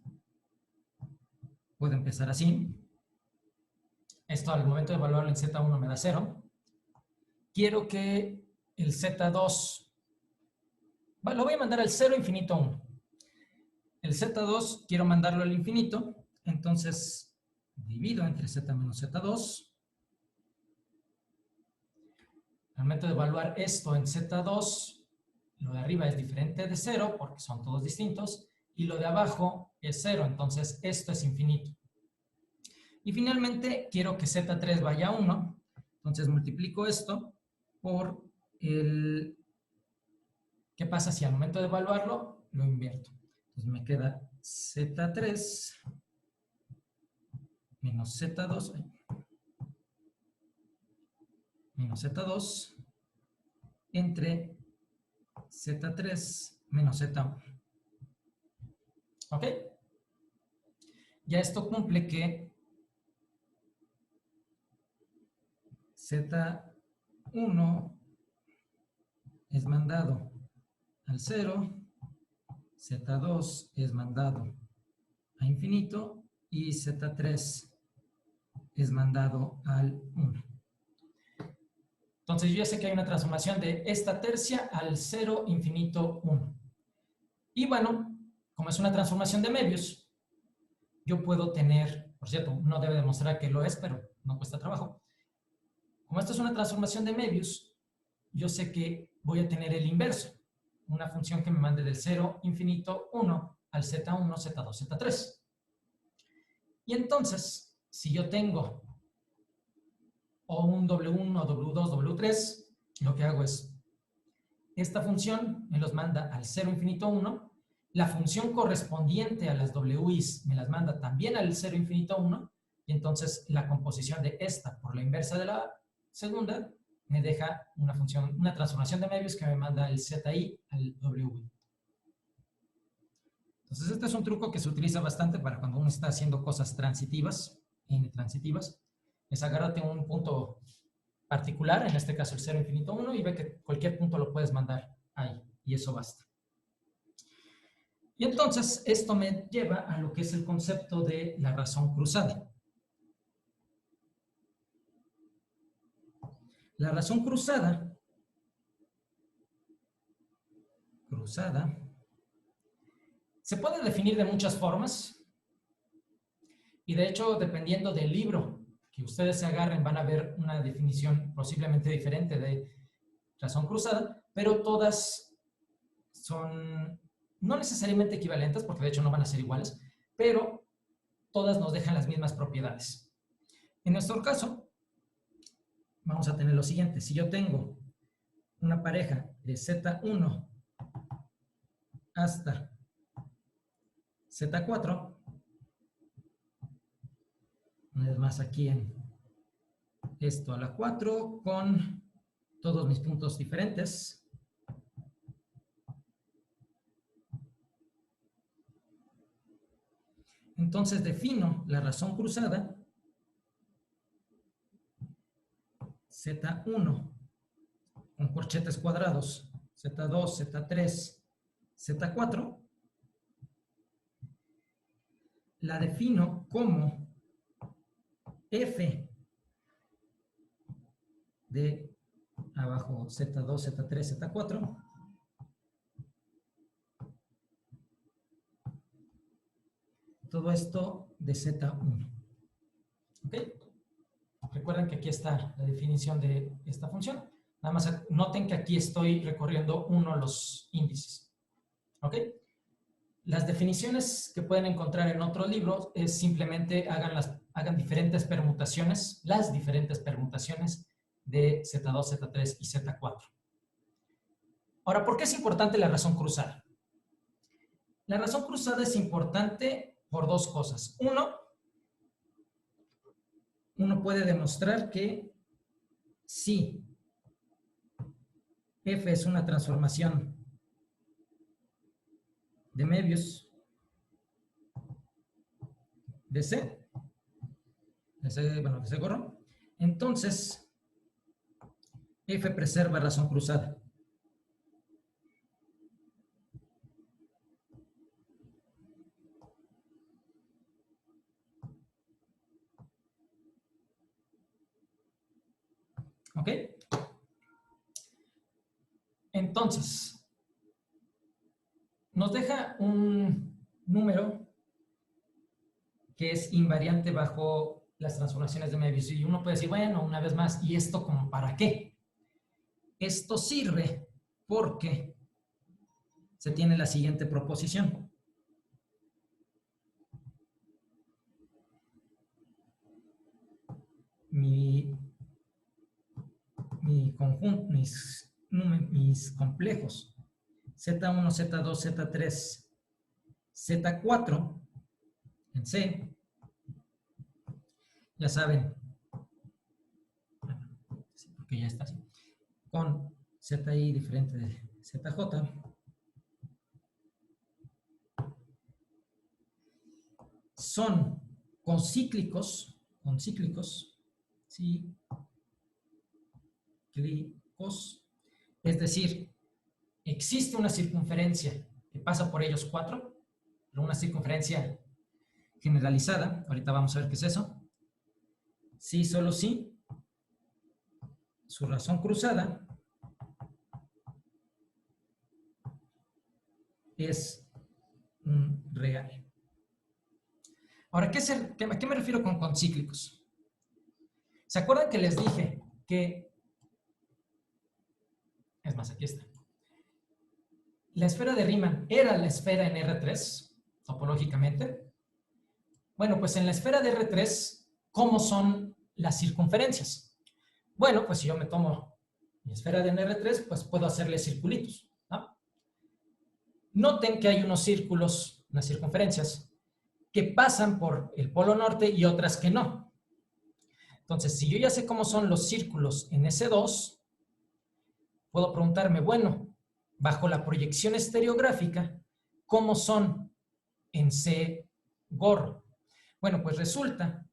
puedo empezar así. Esto al momento de evaluar el Z1 me da 0. Quiero que el Z2, lo voy a mandar al 0, infinito 1. El Z2 quiero mandarlo al infinito, entonces divido entre Z menos Z2. Al momento de evaluar esto en Z2, lo de arriba es diferente de 0 porque son todos distintos, y lo de abajo es 0, entonces esto es infinito. Y finalmente quiero que Z3 vaya a 1, entonces multiplico esto por el... ¿Qué pasa si al momento de evaluarlo lo invierto? Entonces me queda Z3 menos Z2 entre Z3 menos Z1. ¿Ok? Ya esto cumple que Z1 es mandado al 0, Z2 es mandado a infinito y Z3 es mandado al 1. Entonces yo ya sé que hay una transformación de esta tercia al 0, infinito, 1. Y bueno, como es una transformación de Möbius, yo puedo tener, por cierto, no debe demostrar que lo es, pero no cuesta trabajo. Como esto es una transformación de Möbius, yo sé que voy a tener el inverso, una función que me mande del 0, infinito, 1 al z1, z2, z3. Y entonces, si yo tengo o un W1, W2, W3, lo que hago es, esta función me los manda al 0, infinito, 1, la función correspondiente a las WIs me las manda también al 0, infinito, 1, y entonces la composición de esta por la inversa de la segunda me deja una función, una transformación de Möbius que me manda el ZI al WI. Entonces este es un truco que se utiliza bastante para cuando uno está haciendo cosas transitivas, n-transitivas, es agárrate un punto particular, en este caso el 0, infinito, 1, y ve que cualquier punto lo puedes mandar ahí, y eso basta. Y entonces esto me lleva a lo que es el concepto de la razón cruzada. La razón cruzada se puede definir de muchas formas, y de hecho, dependiendo del libro que ustedes se agarren, van a ver una definición posiblemente diferente de razón cruzada, pero todas son no necesariamente equivalentes, porque de hecho no van a ser iguales, pero todas nos dejan las mismas propiedades. En nuestro caso, vamos a tener lo siguiente. Si yo tengo una pareja de Z1 hasta Z4, una vez más aquí en esto a la 4, con todos mis puntos diferentes. Entonces defino la razón cruzada Z1 con corchetes cuadrados, Z2, Z3, Z4, la defino como F de abajo Z2, Z3, Z4, todo esto de Z1. ¿Ok? Recuerden que aquí está la definición de esta función. Nada más noten que aquí estoy recorriendo los índices. ¿Ok? Las definiciones que pueden encontrar en otros libros es simplemente hagan diferentes permutaciones, las diferentes permutaciones de Z2, Z3 y Z4. Ahora, ¿por qué es importante la razón cruzada? La razón cruzada es importante por dos cosas. Uno puede demostrar que si F es una transformación de Möbius de C, de C gorro, entonces F preserva razón cruzada. ¿Ok? Entonces, nos deja un número que es invariante bajo las transformaciones de Möbius. Y uno puede decir, bueno, una vez más, ¿y esto como para qué? Esto sirve porque se tiene la siguiente proposición. Mi conjunto, mis complejos Z1, Z2, Z3, Z4 en C, ya saben, porque ya está así, con ZI diferente de ZJ, son concíclicos, es decir, existe una circunferencia que pasa por ellos 4, pero una circunferencia generalizada. Ahorita vamos a ver qué es eso. Sí, solo sí. su razón cruzada es real. Ahora, ¿a qué me refiero con concíclicos? ¿Se acuerdan que les dije que, es más, aquí está, la esfera de Riemann era la esfera en R3, topológicamente? Bueno, pues en la esfera de R3, ¿cómo son las circunferencias? Bueno, pues si yo me tomo mi esfera de R3, pues puedo hacerle circulitos, ¿no? Noten que hay unos círculos, unas circunferencias, que pasan por el polo norte y otras que no. Entonces, si yo ya sé cómo son los círculos en S2, puedo preguntarme, bueno, bajo la proyección estereográfica, ¿cómo son en C gorro? Bueno, pues resulta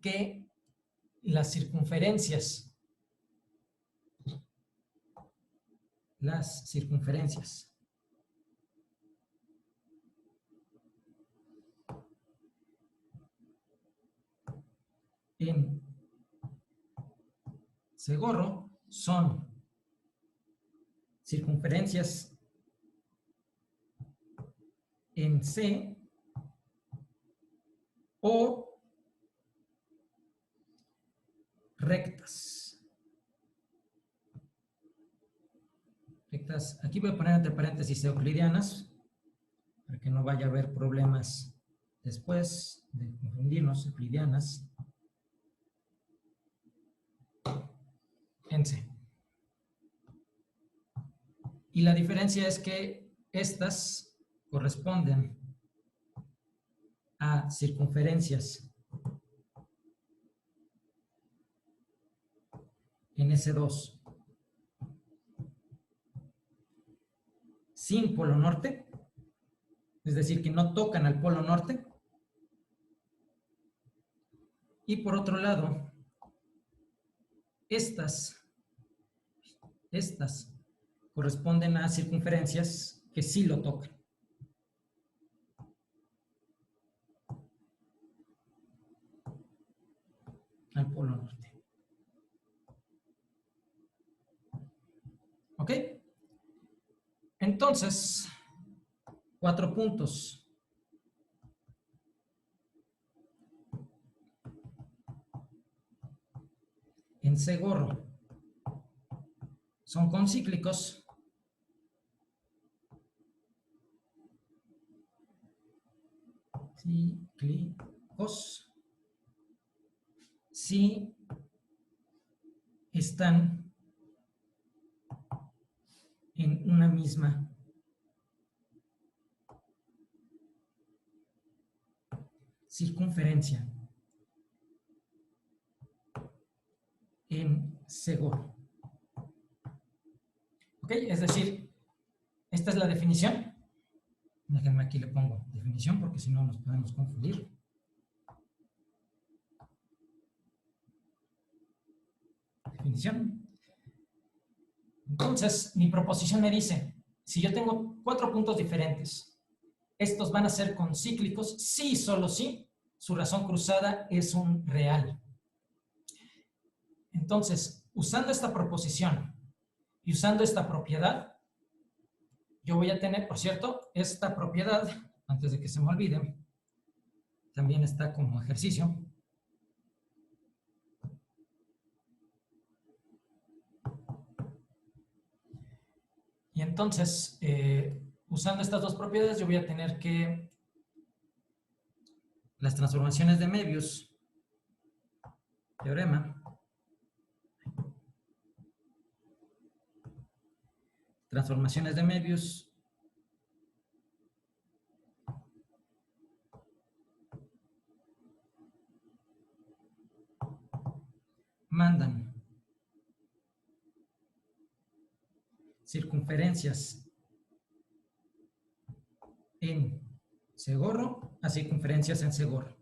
que las circunferencias en C gorro son circunferencias en C o rectas. Rectas, aquí voy a poner entre paréntesis euclidianas, para que no vaya a haber problemas después de confundirnos, euclidianas en C. Y la diferencia es que estas corresponden a circunferencias en S2 sin polo norte, es decir, que no tocan al polo norte. Y por otro lado, estas corresponden a circunferencias que sí lo tocan. Al polo norte. ¿Ok? Entonces, 4 puntos. En C gorro son concíclicos. Cíclicos. Si están en una misma circunferencia en C gorro. ¿Ok? Es decir, esta es la definición. Déjenme aquí le pongo definición porque si no nos podemos confundir. Definición. Entonces, mi proposición me dice, si yo tengo 4 puntos diferentes, estos van a ser concíclicos, sí, solo sí, su razón cruzada es un real. Entonces, usando esta proposición y usando esta propiedad, yo voy a tener, por cierto, esta propiedad, antes de que se me olvide, también está como ejercicio. Y entonces, usando estas dos propiedades, yo voy a tener que las transformaciones de Möbius, teorema, transformaciones de Möbius mandan circunferencias en C gorro a circunferencias en C gorro.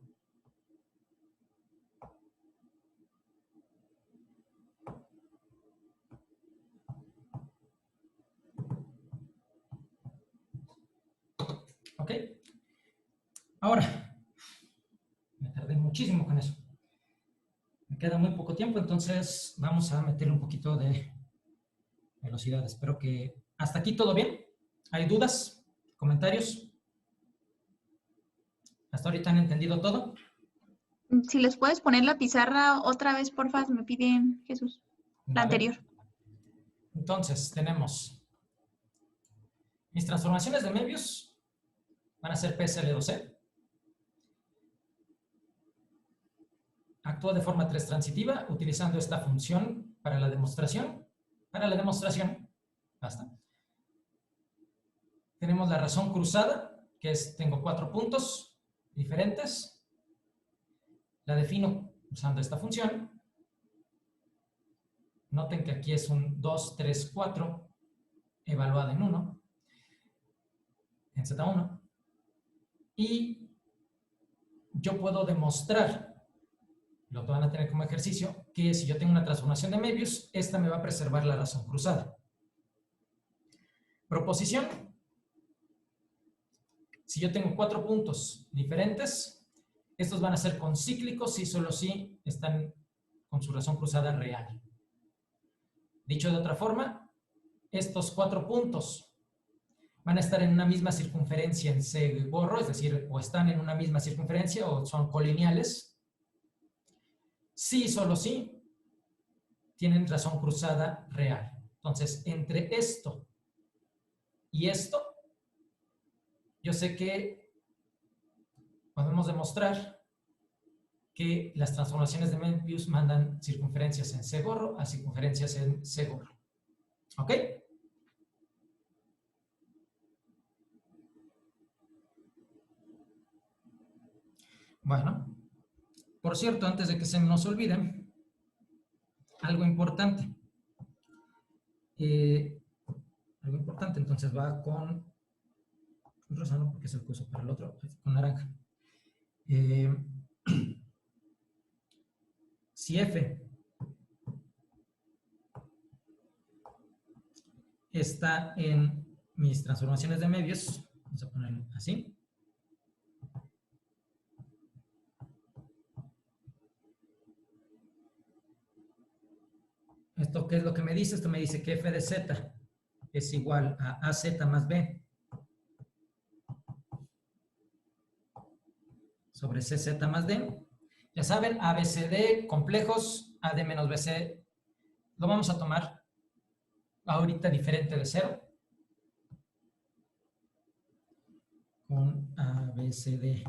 ¿Ok? Ahora, me tardé muchísimo con eso. Me queda muy poco tiempo, entonces vamos a meterle un poquito de velocidad. Espero que hasta aquí todo bien. ¿Hay dudas? ¿Comentarios? ¿Hasta ahorita han entendido todo? Si les puedes poner la pizarra otra vez, porfa, me piden Jesús. La Vale. anterior. Entonces, tenemos mis transformaciones de Möbius van a ser PSL2C. Actúa de forma 3 transitiva utilizando esta función para la demostración. Basta. Tenemos la razón cruzada, que es, tengo 4 puntos diferentes. La defino usando esta función. Noten que aquí es un 2, 3, 4 evaluada en 1, en Z1. Y yo puedo demostrar, lo que van a tener como ejercicio, que si yo tengo una transformación de Möbius, esta me va a preservar la razón cruzada. Proposición. Si yo tengo 4 puntos diferentes, estos van a ser concíclicos y solo si están con su razón cruzada real. Dicho de otra forma, estos 4 puntos van a estar en una misma circunferencia en C gorro, es decir, o están en una misma circunferencia o son colineales. Sí, solo sí, tienen razón cruzada real. Entonces, entre esto y esto, yo sé que podemos demostrar que las transformaciones de Möbius mandan circunferencias en C gorro a circunferencias en C gorro. ¿Ok? Bueno, por cierto, antes de que se nos olvide, algo importante. Entonces va con rosa, no, porque es el que uso para el otro, con naranja. Si F está en mis transformaciones de Möbius, vamos a ponerlo así. ¿Esto qué es lo que me dice? Esto me dice que F de Z es igual a AZ más B sobre CZ más D. Ya saben, ABCD complejos, AD menos BC, lo vamos a tomar ahorita diferente de 0. Con ABCD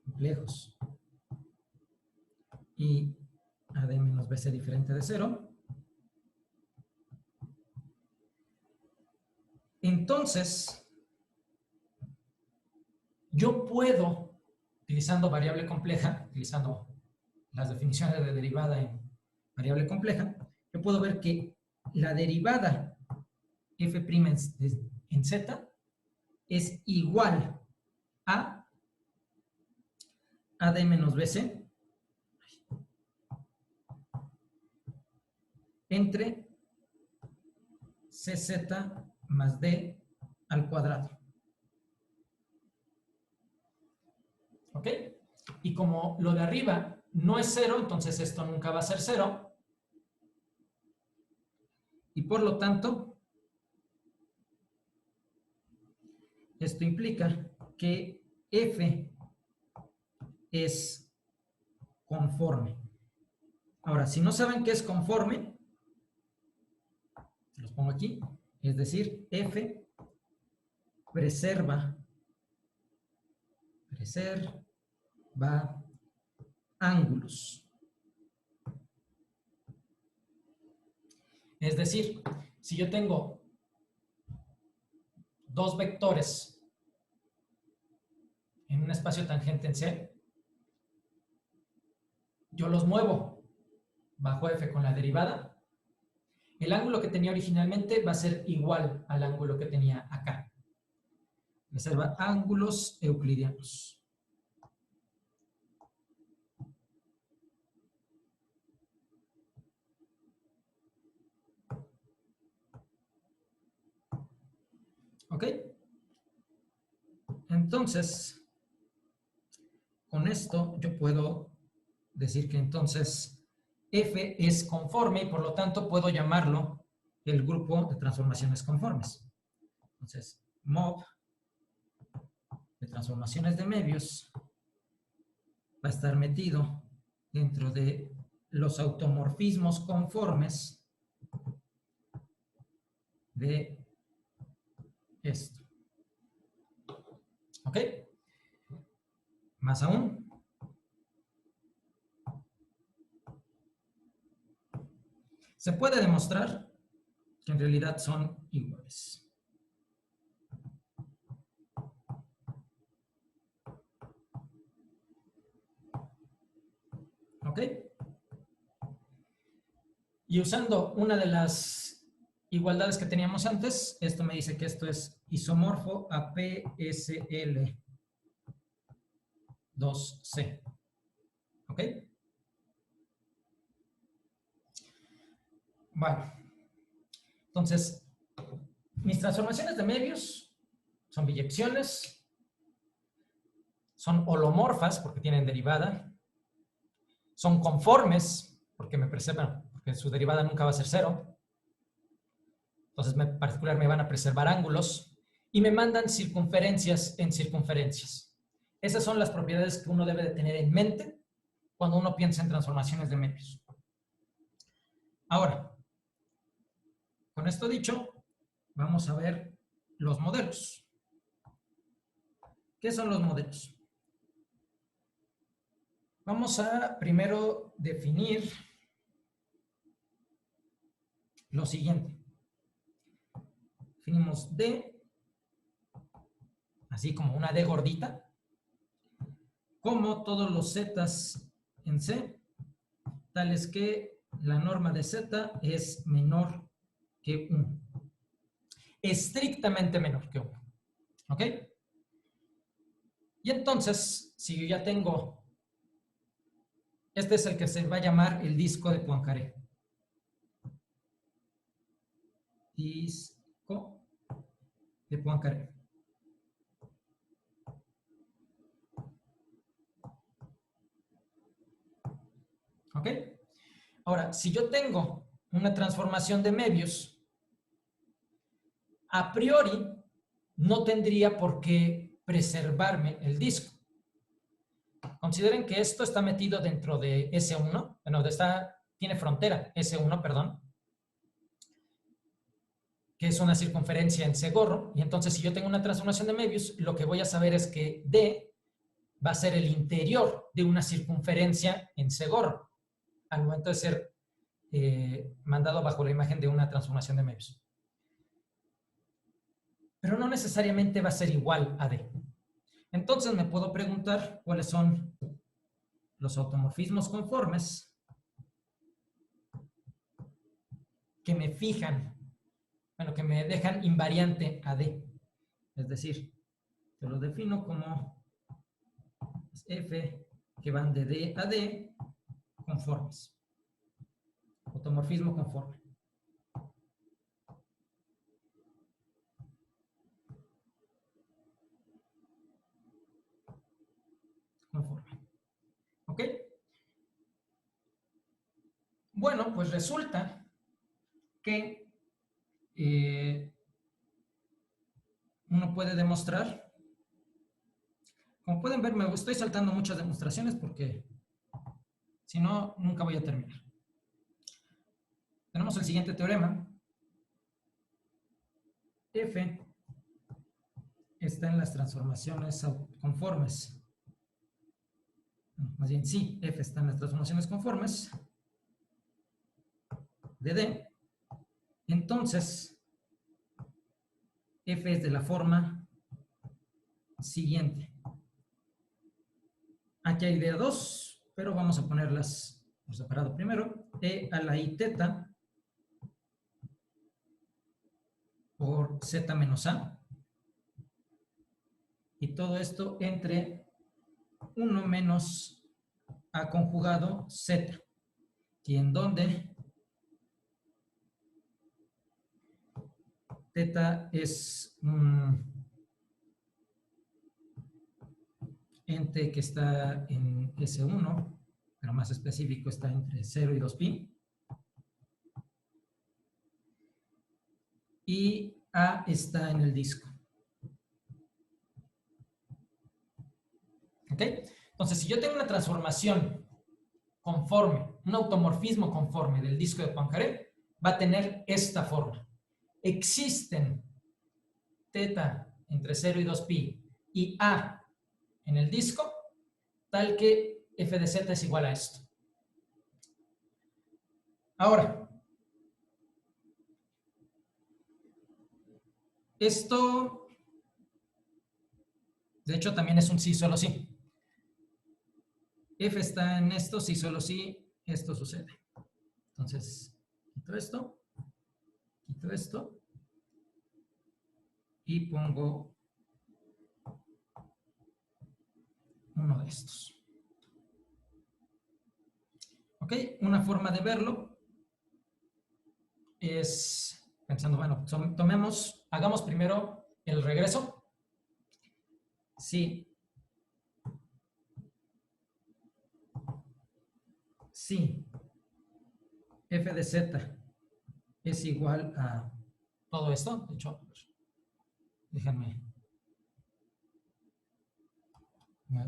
complejos y AD menos BC diferente de 0. Entonces, yo puedo, utilizando variable compleja, utilizando las definiciones de derivada en variable compleja, yo puedo ver que la derivada f' en z es igual a AD menos BC entre CZ más D al cuadrado. ¿Ok? Y como lo de arriba no es 0, entonces esto nunca va a ser 0. Y por lo tanto, esto implica que F es conforme. Ahora, si no saben qué es conforme, los pongo aquí, es decir, F preserva ángulos. Es decir, si yo tengo dos vectores en un espacio tangente en C, yo los muevo bajo F con la derivada, el ángulo que tenía originalmente va a ser igual al ángulo que tenía acá. Reserva ángulos euclidianos. ¿Ok? Entonces, con esto yo puedo decir que entonces F es conforme y por lo tanto puedo llamarlo el grupo de transformaciones conformes. Entonces, mob de transformaciones de Möbius va a estar metido dentro de los automorfismos conformes de esto. ¿Ok? Más aún, se puede demostrar que en realidad son iguales. ¿Ok? Y usando una de las igualdades que teníamos antes, esto me dice que esto es isomorfo a PSL 2C. ¿Ok? Bueno, entonces, mis transformaciones de Möbius son biyecciones, son holomorfas porque tienen derivada, son conformes porque me preservan, porque su derivada nunca va a ser 0. Entonces, en particular, me van a preservar ángulos y me mandan circunferencias en circunferencias. Esas son las propiedades que uno debe de tener en mente cuando uno piensa en transformaciones de Möbius. Ahora, con esto dicho, vamos a ver los modelos. ¿Qué son los modelos? Vamos a primero definir lo siguiente. Definimos D, así como una D gordita, como todos los zetas en C, tales que la norma de Z es menor que 1. Estrictamente menor que 1. ¿Ok? Y entonces, si yo ya tengo, este es el que se va a llamar el disco de Poincaré. Disco de Poincaré. ¿Ok? Ahora, si yo tengo una transformación de Möbius, a priori no tendría por qué preservarme el disco. Consideren que esto está metido dentro de S1, bueno, tiene frontera S1, perdón, que es una circunferencia en C gorro, y entonces si yo tengo una transformación de Möbius, lo que voy a saber es que D va a ser el interior de una circunferencia en C gorro, al momento de ser mandado bajo la imagen de una transformación de Möbius. Pero no necesariamente va a ser igual a D. Entonces me puedo preguntar cuáles son los automorfismos conformes que me fijan, bueno, que me dejan invariante a D. Es decir, te lo defino como F que van de D a D conformes. Automorfismo conforme. Conforme. ¿Ok? Bueno, pues resulta que uno puede demostrar, como pueden ver, me estoy saltando muchas demostraciones porque si no, nunca voy a terminar. Tenemos el siguiente teorema. F está en las transformaciones conformes. Más bien, sí, F está en las transformaciones conformes de D. Entonces, F es de la forma siguiente. Aquí hay D a 2, pero vamos a ponerlas por separado primero. E a la I teta por Z menos A. Y todo esto entre 1 menos A conjugado Z. Y en donde teta es un ente que está en S1, pero más específico está entre 0 y 2pi. Y A está en el disco. ¿Ok? Entonces, si yo tengo una transformación conforme, un automorfismo conforme del disco de Poincaré, va a tener esta forma. Existen teta entre 0 y 2pi y A en el disco, tal que f de z es igual a esto. Ahora, esto, de hecho, también es un sí, solo sí. F está en esto, sí, solo sí, esto sucede. Entonces, quito esto, y pongo uno de estos. ¿Ok? Una forma de verlo es pensando, bueno, hagamos primero el regreso. Sí. Sí. F de z es igual a todo esto. De hecho, déjenme.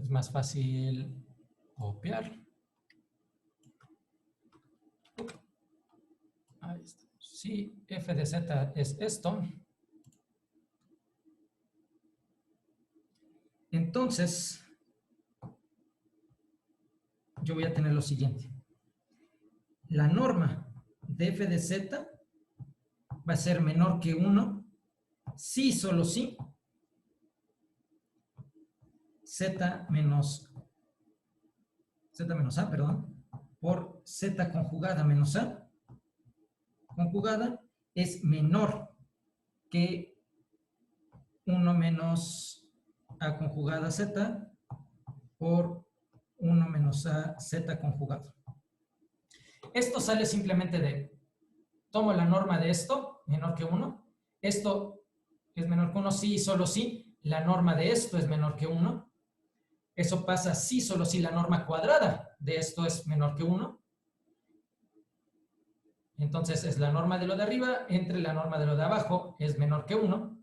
Es más fácil copiar. Ahí está. Si f de z es esto, entonces yo voy a tener lo siguiente. La norma de f de z va a ser menor que 1, si solo si z menos a, perdón, por z conjugada menos a conjugada es menor que 1 menos a conjugada z por 1 menos a z conjugado. Esto sale simplemente de, tomo la norma de esto, menor que 1, esto es menor que 1, sí y solo sí, la norma de esto es menor que 1, eso pasa sí, solo sí, la norma cuadrada de esto es menor que 1, entonces es la norma de lo de arriba entre la norma de lo de abajo es menor que 1,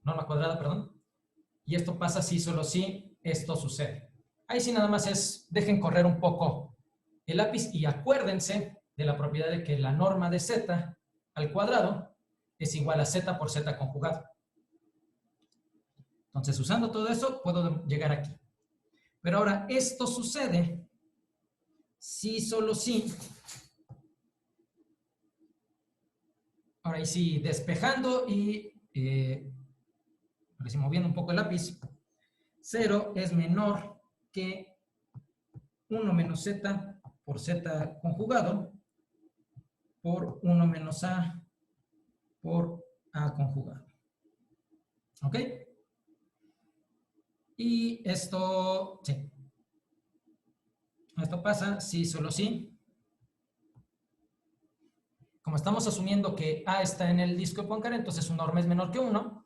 norma cuadrada, perdón, y esto pasa sí, solo sí, esto sucede. Ahí sí nada más es, dejen correr un poco el lápiz y acuérdense de la propiedad de que la norma de z al cuadrado es igual a z por z conjugado. Entonces, usando todo eso, puedo llegar aquí. Pero ahora, esto sucede si solo si. Ahora, y sí, despejando y moviendo un poco el lápiz, 0 es menor que 1 menos z por z conjugado por 1 menos a por a conjugado. ¿Ok? Y esto, sí. Esto pasa si solo si. Como estamos asumiendo que A está en el disco de Poincaré, entonces su norma es menor que 1.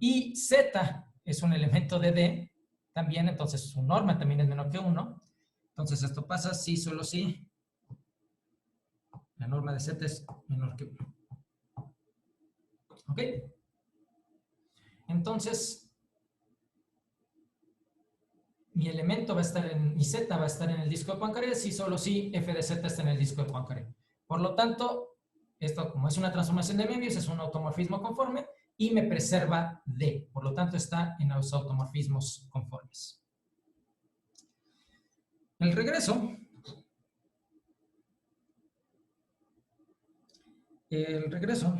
Y Z es un elemento de D también, entonces su norma también es menor que 1. Entonces esto pasa si solo si la norma de Z es menor que 1. ¿Ok? Entonces, mi elemento va a estar en, mi Z va a estar en el disco de Poincaré si solo si f de Z está en el disco de Poincaré. Por lo tanto, esto como es una transformación de Möbius, es un automorfismo conforme y me preserva D. Por lo tanto, está en los automorfismos conformes. El regreso. El regreso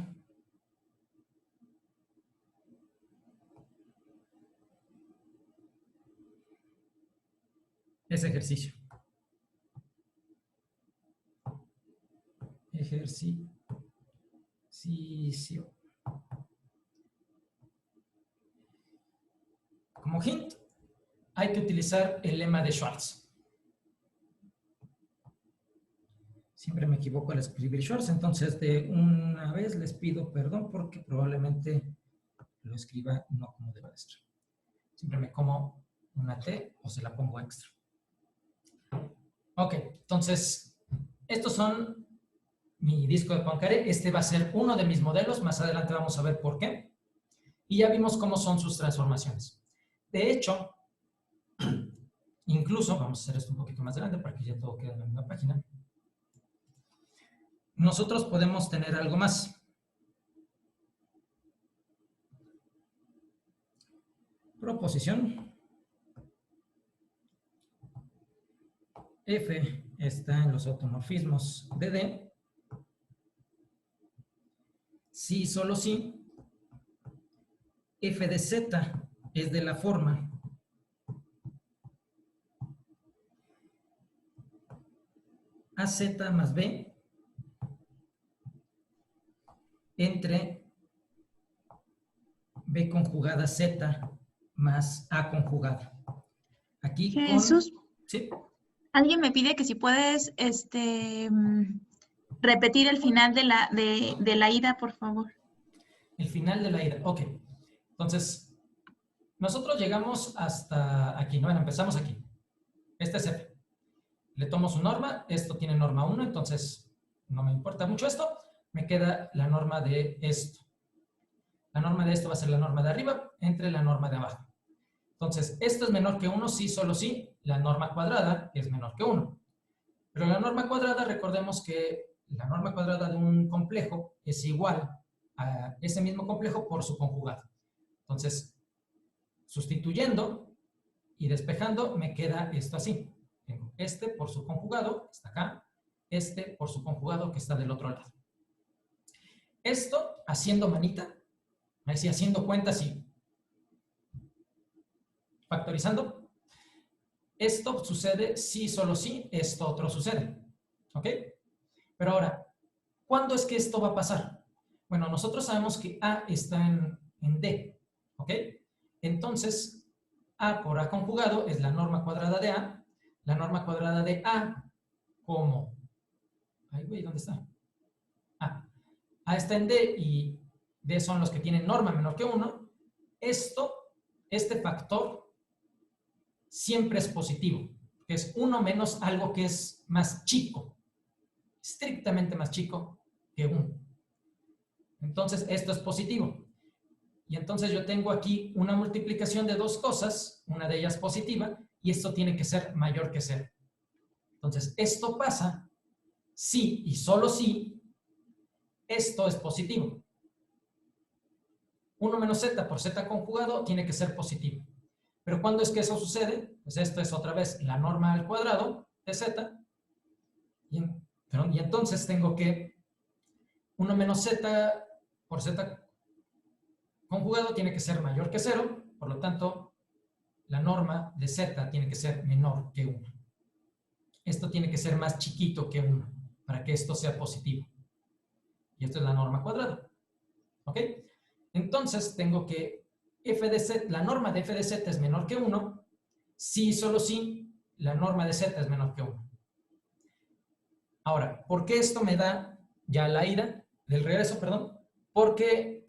es ejercicio. Ejercicio. Como hint, hay que utilizar el lema de Schwarz. Siempre me equivoco al escribir Schwarz, entonces de una vez les pido perdón porque probablemente lo escriba no como debe de ser. Siempre me como una T o se la pongo extra. Ok, entonces, estos son mi disco de Poincaré. Este va a ser uno de mis modelos. Más adelante vamos a ver por qué. Y ya vimos cómo son sus transformaciones. De hecho, incluso, vamos a hacer esto un poquito más grande para que ya todo quede en la misma página. Nosotros podemos tener algo más. Proposición. F está en los automorfismos de D. Si, solo si, f de z es de la forma az más b entre b conjugada z más a conjugada. Aquí Jesús, ¿sí? alguien me pide que si puedes repetir el final de la ida, por favor. El final de la ida, ok. Entonces, nosotros llegamos hasta aquí, ¿no? Bueno, empezamos aquí. Este es f. Le tomo su norma, esto tiene norma 1, entonces no me importa mucho esto. Me queda la norma de esto. La norma de esto va a ser la norma de arriba entre la norma de abajo. Entonces, esto es menor que 1, sí, solo sí. La norma cuadrada es menor que 1. Pero la norma cuadrada, recordemos que la norma cuadrada de un complejo es igual a ese mismo complejo por su conjugado. Entonces, sustituyendo y despejando, me queda esto así. Tengo este por su conjugado, que está acá, este por su conjugado, que está del otro lado. Esto, haciendo manita, así haciendo cuentas y factorizando, esto sucede sí, solo sí, esto otro sucede. ¿Ok? Pero ahora, ¿cuándo es que esto va a pasar? Bueno, nosotros sabemos que A está en D. ¿Ok? Entonces, A por A conjugado es la norma cuadrada de A. La norma cuadrada de A como... Ay, güey, ¿dónde está? A está en D y D son los que tienen norma menor que 1. Este factor siempre es positivo, que es 1 menos algo que es más chico, estrictamente más chico que 1. Entonces, esto es positivo. Y entonces yo tengo aquí una multiplicación de dos cosas, una de ellas positiva, y esto tiene que ser mayor que 0. Entonces, esto pasa si y solo si esto es positivo. 1 menos z por z conjugado tiene que ser positivo. Pero ¿cuándo es que eso sucede? Pues esto es otra vez la norma al cuadrado de z. Y entonces tengo que 1 menos z por z conjugado tiene que ser mayor que 0. Por lo tanto, la norma de z tiene que ser menor que 1. Esto tiene que ser más chiquito que 1 para que esto sea positivo. Y esto es la norma cuadrada. ¿Ok? Entonces tengo que f de z, la norma de f de z es menor que 1, si solo si la norma de z es menor que 1. Ahora, ¿por qué esto me da ya la ida, del regreso, perdón? Porque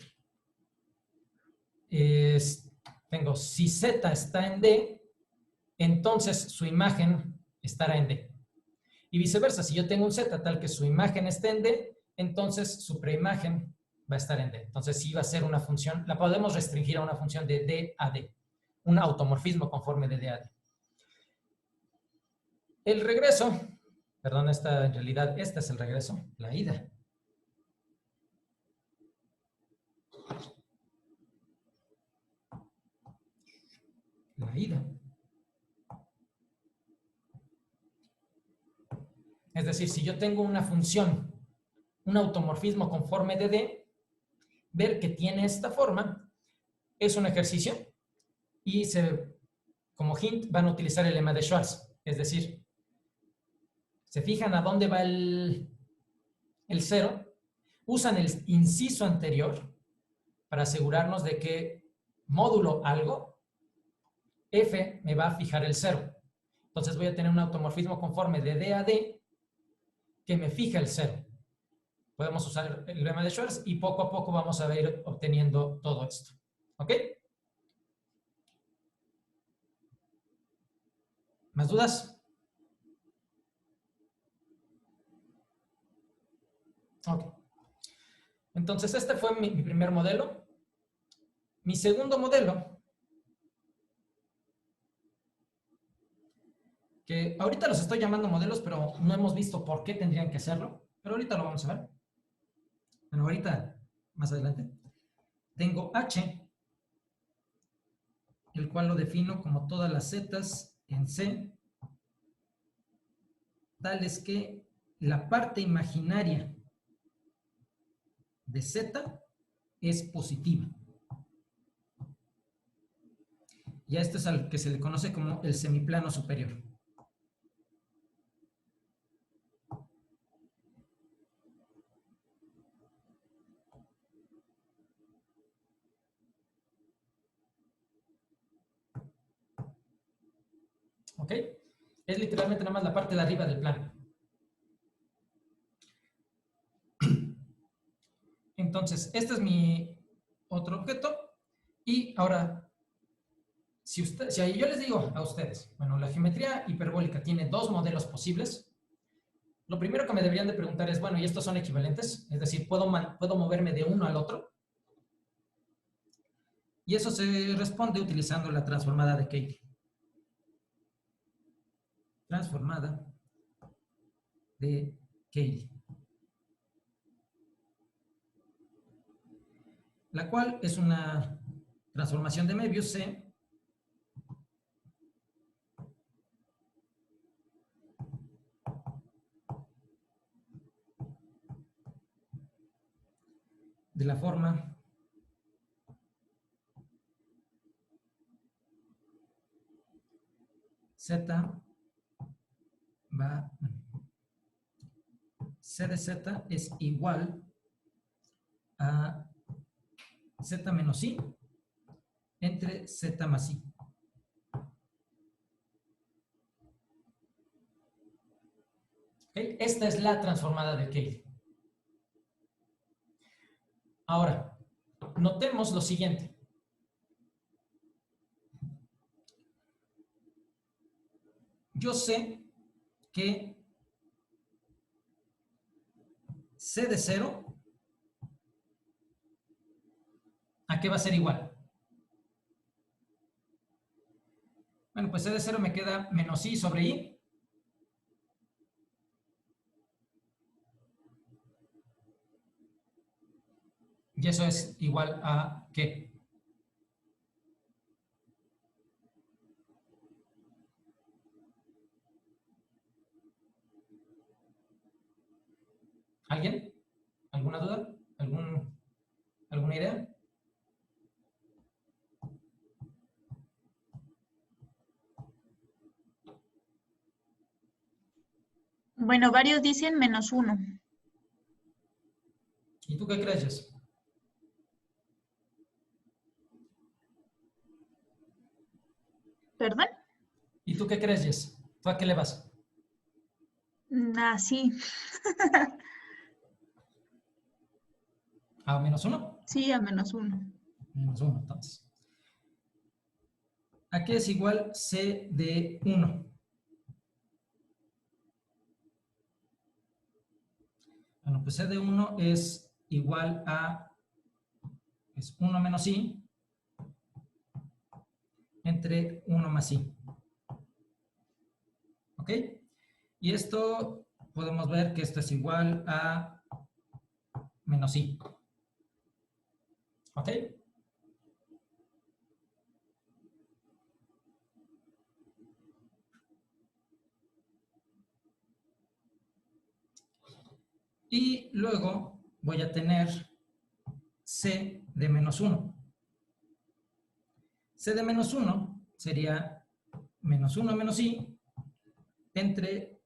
tengo, si z está en D, entonces su imagen estará en D. Y viceversa, si yo tengo un z tal que su imagen esté en D, entonces su preimagen va a estar en D. Entonces sí va a ser una función, la podemos restringir a una función de D a D, un automorfismo conforme de D a D. El regreso, perdón, en realidad este es el regreso, la ida. La ida. Es decir, si yo tengo una función, un automorfismo conforme de D, ver que tiene esta forma es un ejercicio y como hint van a utilizar el lema de Schwarz. Es decir, se fijan a dónde va el 0, usan el inciso anterior para asegurarnos de que módulo algo, f me va a fijar el 0. Entonces voy a tener un automorfismo conforme de D a D que me fija el 0. Podemos usar el lema de Schwarz y poco a poco vamos a ir obteniendo todo esto. ¿Ok? ¿Más dudas? Ok. Entonces, este fue mi primer modelo. Mi segundo modelo, que ahorita los estoy llamando modelos, pero no hemos visto por qué tendrían que hacerlo, pero ahorita lo vamos a ver. Bueno, ahorita, más adelante, tengo H, el cual lo defino como todas las zetas en C, tales que la parte imaginaria de Z es positiva. Y a esto es al que se le conoce como el semiplano superior. ¿Ok? Es literalmente nada más la parte de arriba del plano. Entonces, este es mi otro objeto. Y ahora, si yo les digo a ustedes, bueno, la geometría hiperbólica tiene dos modelos posibles, lo primero que me deberían de preguntar es, bueno, ¿y estos son equivalentes? Es decir, ¿puedo moverme de uno al otro? Y eso se responde utilizando la transformada de Cayley. Transformada de Cayley. La cual es una transformación de Möbius C de la forma Z va, C de Z es igual a Z menos I entre Z más I. ¿Okay? Esta es la transformada de Cayley. Ahora, notemos lo siguiente. Yo sé que C de 0, ¿a qué va a ser igual? Bueno, pues C de 0 me queda menos I sobre I. Y eso es igual a ¿qué? ¿Alguien? ¿Alguna duda? ¿Alguna idea? Bueno, varios dicen -1. ¿Y tú qué crees, Jess? ¿Perdón? ¿Y tú qué crees, Jess? ¿Tú a qué le vas? Ah, sí. ¿A -1? Sí, a -1. -1, entonces. ¿A qué es igual C de 1? Bueno, pues C de 1 es igual a 1 menos I entre 1 más I. ¿Ok? Y esto podemos ver que esto es igual a menos I. ¿Ok? Y luego voy a tener C de -1. C de -1 sería -1 menos I entre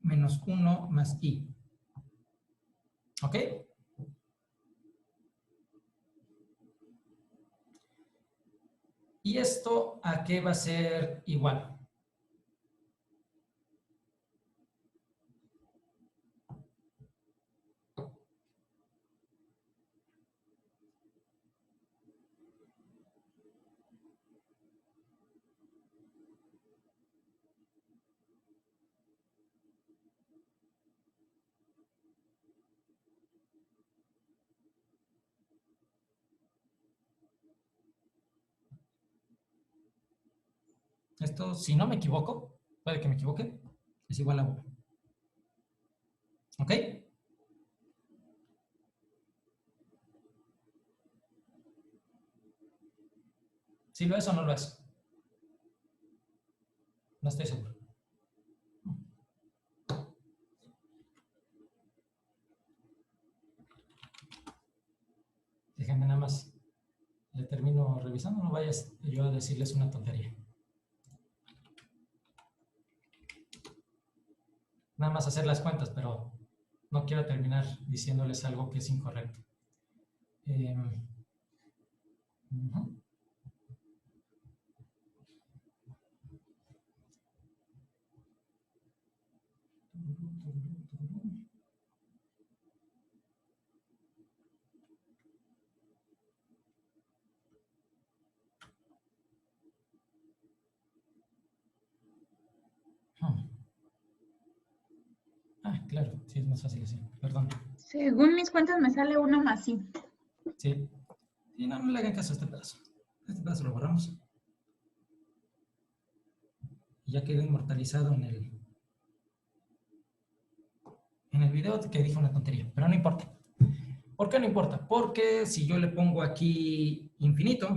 -1 más I. ¿Ok? ¿Y esto a qué va a ser igual? Esto, si no me equivoco, puede que me equivoque, es igual a 1. ¿Ok? ¿Sí lo es o no lo es? No estoy seguro. Déjenme nada más, le termino revisando, no vayas yo a decirles una tontería. Nada más hacer las cuentas, pero no quiero terminar diciéndoles algo que es incorrecto. Ah, claro, sí, es más fácil así. Perdón. Según mis cuentas me sale 1 más sí. Sí. Y no le hagan caso a este pedazo. Este pedazo lo borramos. Y ya quedó inmortalizado en el video que dije una tontería, pero no importa. ¿Por qué no importa? Porque si yo le pongo aquí infinito,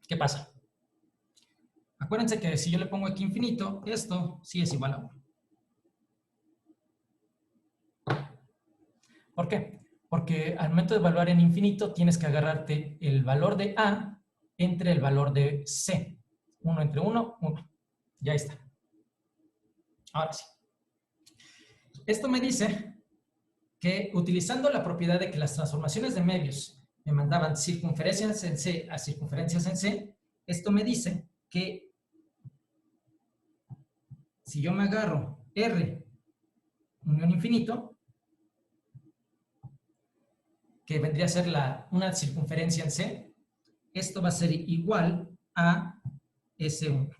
¿qué pasa? Acuérdense que si yo le pongo aquí infinito, esto sí es igual a 1. ¿Por qué? Porque al momento de evaluar en infinito tienes que agarrarte el valor de A entre el valor de C. 1 entre 1, 1. Ya está. Ahora sí. Esto me dice que utilizando la propiedad de que las transformaciones de medios me mandaban circunferencias en C a circunferencias en C, esto me dice que si yo me agarro R unión infinito, que vendría a ser una circunferencia en C, esto va a ser igual a S1.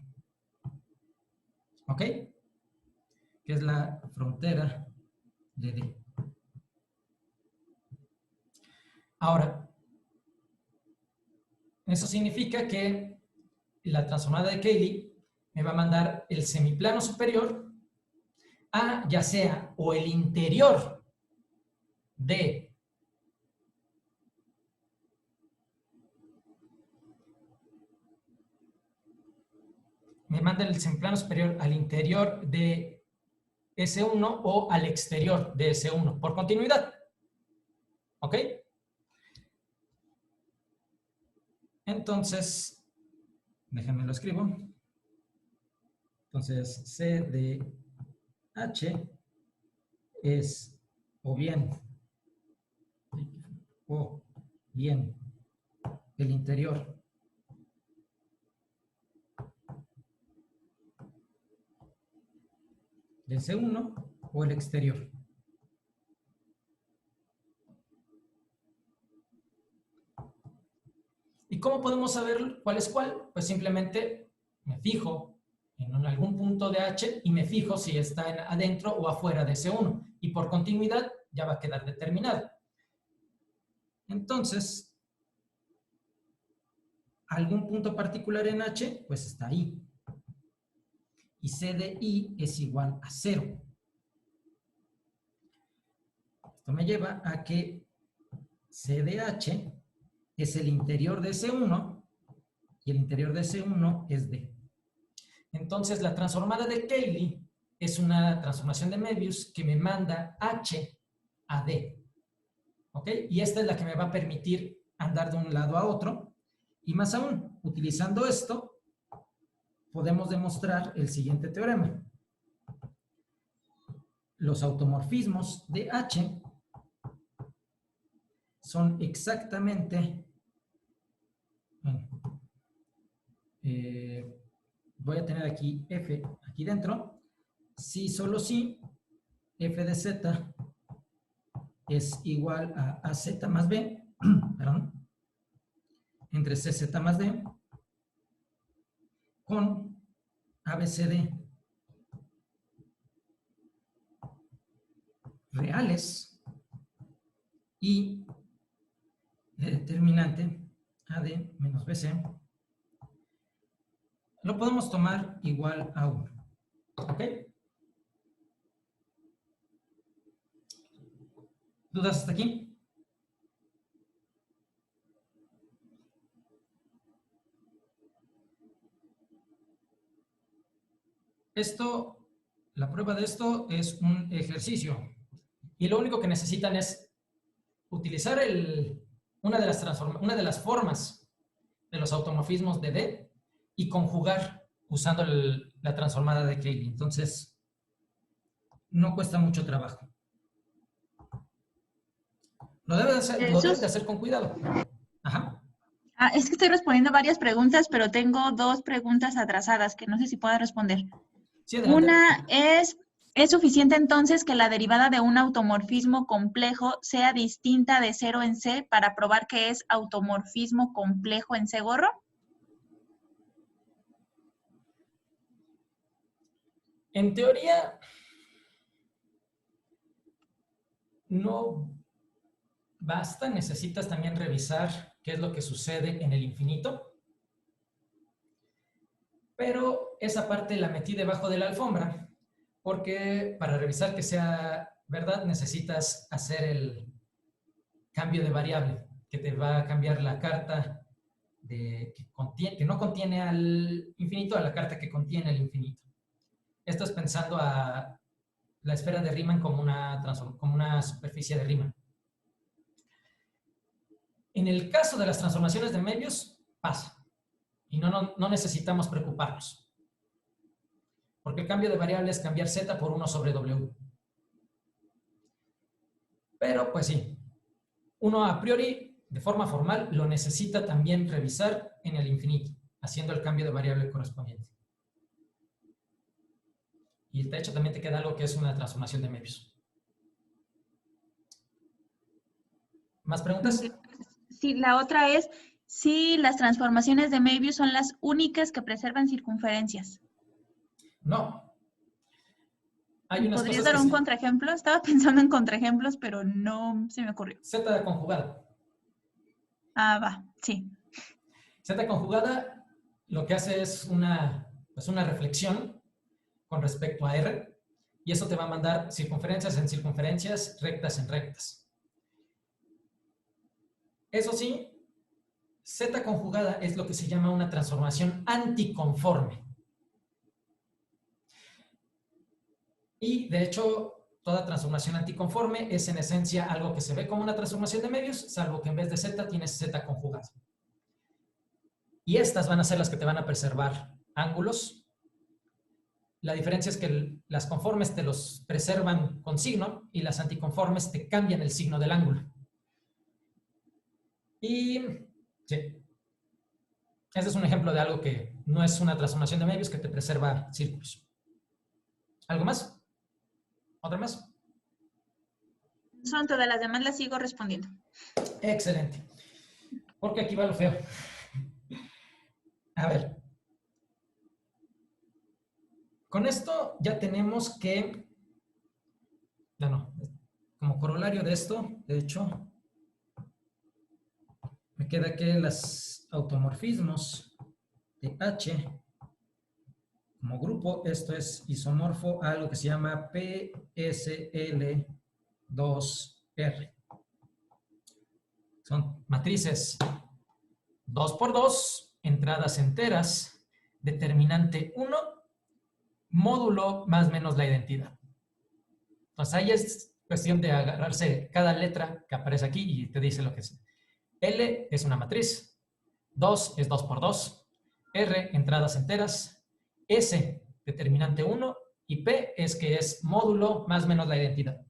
¿Ok? Que es la frontera de D. Ahora, eso significa que la transformada de Cayley me va a mandar el semiplano superior a ya sea o el interior de me manda el semiplano superior al interior de S1 o al exterior de S1 por continuidad. ¿Ok? Entonces, déjenme lo escribo. Entonces, C de H es o bien el interior del C1 o el exterior. ¿Y cómo podemos saber cuál es cuál? Pues simplemente me fijo en algún punto de H y me fijo si está adentro o afuera de C1. Y por continuidad ya va a quedar determinado. Entonces, algún punto particular en H, pues está ahí. Y C de I es igual a 0. Esto me lleva a que C de H es el interior de C1 y el interior de C1 es D. Entonces, la transformada de Cayley es una transformación de Möbius que me manda H a D. ¿Ok? Y esta es la que me va a permitir andar de un lado a otro. Y más aún, utilizando esto, podemos demostrar el siguiente teorema. Los automorfismos de H son exactamente... Bueno, voy a tener aquí F aquí dentro. Si solo si F de Z es igual a AZ más B, perdón, entre CZ más D con ABCD reales y determinante AD menos BC lo podemos tomar igual a 1. ¿Ok? ¿Dudas hasta aquí? Esto, la prueba de esto es un ejercicio. Y lo único que necesitan es utilizar una de las formas de los automorfismos de D y conjugar usando la transformada de Cayley. Entonces, no cuesta mucho trabajo. Lo deben de hacer con cuidado. Ajá. Es que estoy respondiendo varias preguntas, pero tengo 2 preguntas atrasadas que no sé si pueda responder. Sí, adelante. Una ¿es suficiente entonces que la derivada de un automorfismo complejo sea distinta de 0 en C para probar que es automorfismo complejo en C gorro? En teoría, no basta, necesitas también revisar qué es lo que sucede en el infinito. Pero esa parte la metí debajo de la alfombra, porque para revisar que sea verdad necesitas hacer el cambio de variable, que te va a cambiar la carta que no contiene al infinito a la carta que contiene el infinito. Esto es pensando a la esfera de Riemann como una superficie de Riemann. En el caso de las transformaciones de Möbius, pasa. Y no necesitamos preocuparnos. Porque el cambio de variable es cambiar z por 1 sobre w. Pero, pues sí, uno a priori, de forma formal, lo necesita también revisar en el infinito, haciendo el cambio de variable correspondiente. Y de hecho también te queda algo que es una transformación de Möbius. ¿Más preguntas? Sí, la otra es si las transformaciones de Möbius son las únicas que preservan circunferencias. No. ¿Podrías dar un contraejemplo? Estaba pensando en contraejemplos, pero no se me ocurrió. Z conjugada. Va, sí. Z conjugada lo que hace es una reflexión con respecto a R, y eso te va a mandar circunferencias en circunferencias, rectas en rectas. Eso sí, Z conjugada es lo que se llama una transformación anticonforme. Y, de hecho, toda transformación anticonforme es en esencia algo que se ve como una transformación de Möbius, salvo que en vez de Z tienes Z conjugada. Y estas van a ser las que te van a preservar ángulos. La diferencia es que las conformes te los preservan con signo y las anticonformes te cambian el signo del ángulo. Y sí, este es un ejemplo de algo que no es una transformación de Möbius, que te preserva círculos. ¿Algo más? ¿Otra más? Son todas las demás, las sigo respondiendo. Excelente. Porque aquí va lo feo. A ver. Con esto ya tenemos que... No, como corolario de esto, de hecho, me queda que los automorfismos de H como grupo, esto es isomorfo a algo que se llama PSL2R. Son matrices 2 por 2, entradas enteras, determinante 1, módulo más o menos la identidad. Entonces ahí es cuestión de agarrarse cada letra que aparece aquí y te dice lo que es. L es una matriz, 2 es 2 por 2, R entradas enteras, S determinante 1 y P es que es módulo más o menos la identidad.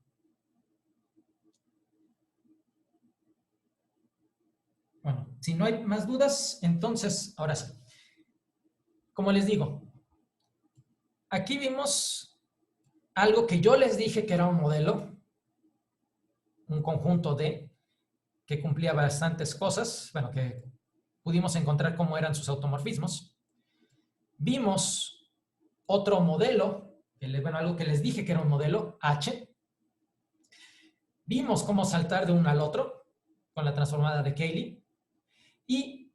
Bueno, si no hay más dudas, entonces, ahora sí. Como les digo, aquí vimos algo que yo les dije que era un modelo, un conjunto que cumplía bastantes cosas, bueno, que pudimos encontrar cómo eran sus automorfismos. Vimos otro modelo, bueno, algo que les dije que era un modelo, H. Vimos cómo saltar de uno al otro con la transformada de Cayley. Y,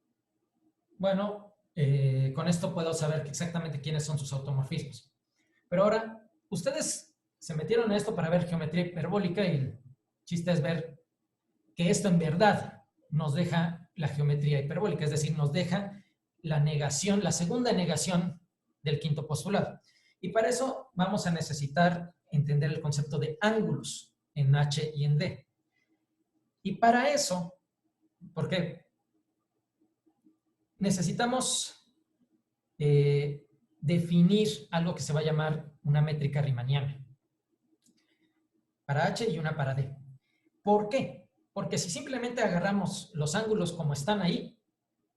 bueno, con esto puedo saber exactamente quiénes son sus automorfismos. Pero ahora, ustedes se metieron a esto para ver geometría hiperbólica y el chiste es ver que esto en verdad nos deja la geometría hiperbólica, es decir, nos deja la negación, la segunda negación del quinto postulado. Y para eso vamos a necesitar entender el concepto de ángulos en H y en D. Y para eso, ¿por qué? Necesitamos definir algo que se va a llamar una métrica riemanniana para H y una para D. ¿Por qué? Porque si simplemente agarramos los ángulos como están ahí,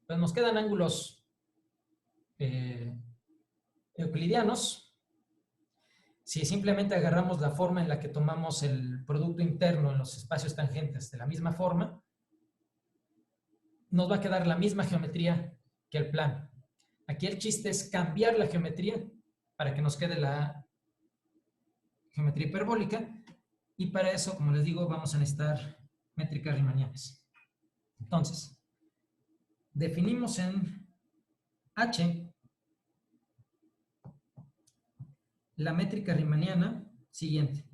pues nos quedan ángulos euclidianos. Si simplemente agarramos la forma en la que tomamos el producto interno en los espacios tangentes de la misma forma, nos va a quedar la misma geometría que el plano. Aquí el chiste es cambiar la geometría para que nos quede la geometría hiperbólica, y para eso, como les digo, vamos a necesitar métricas riemannianas. Entonces, definimos en H la métrica riemanniana siguiente.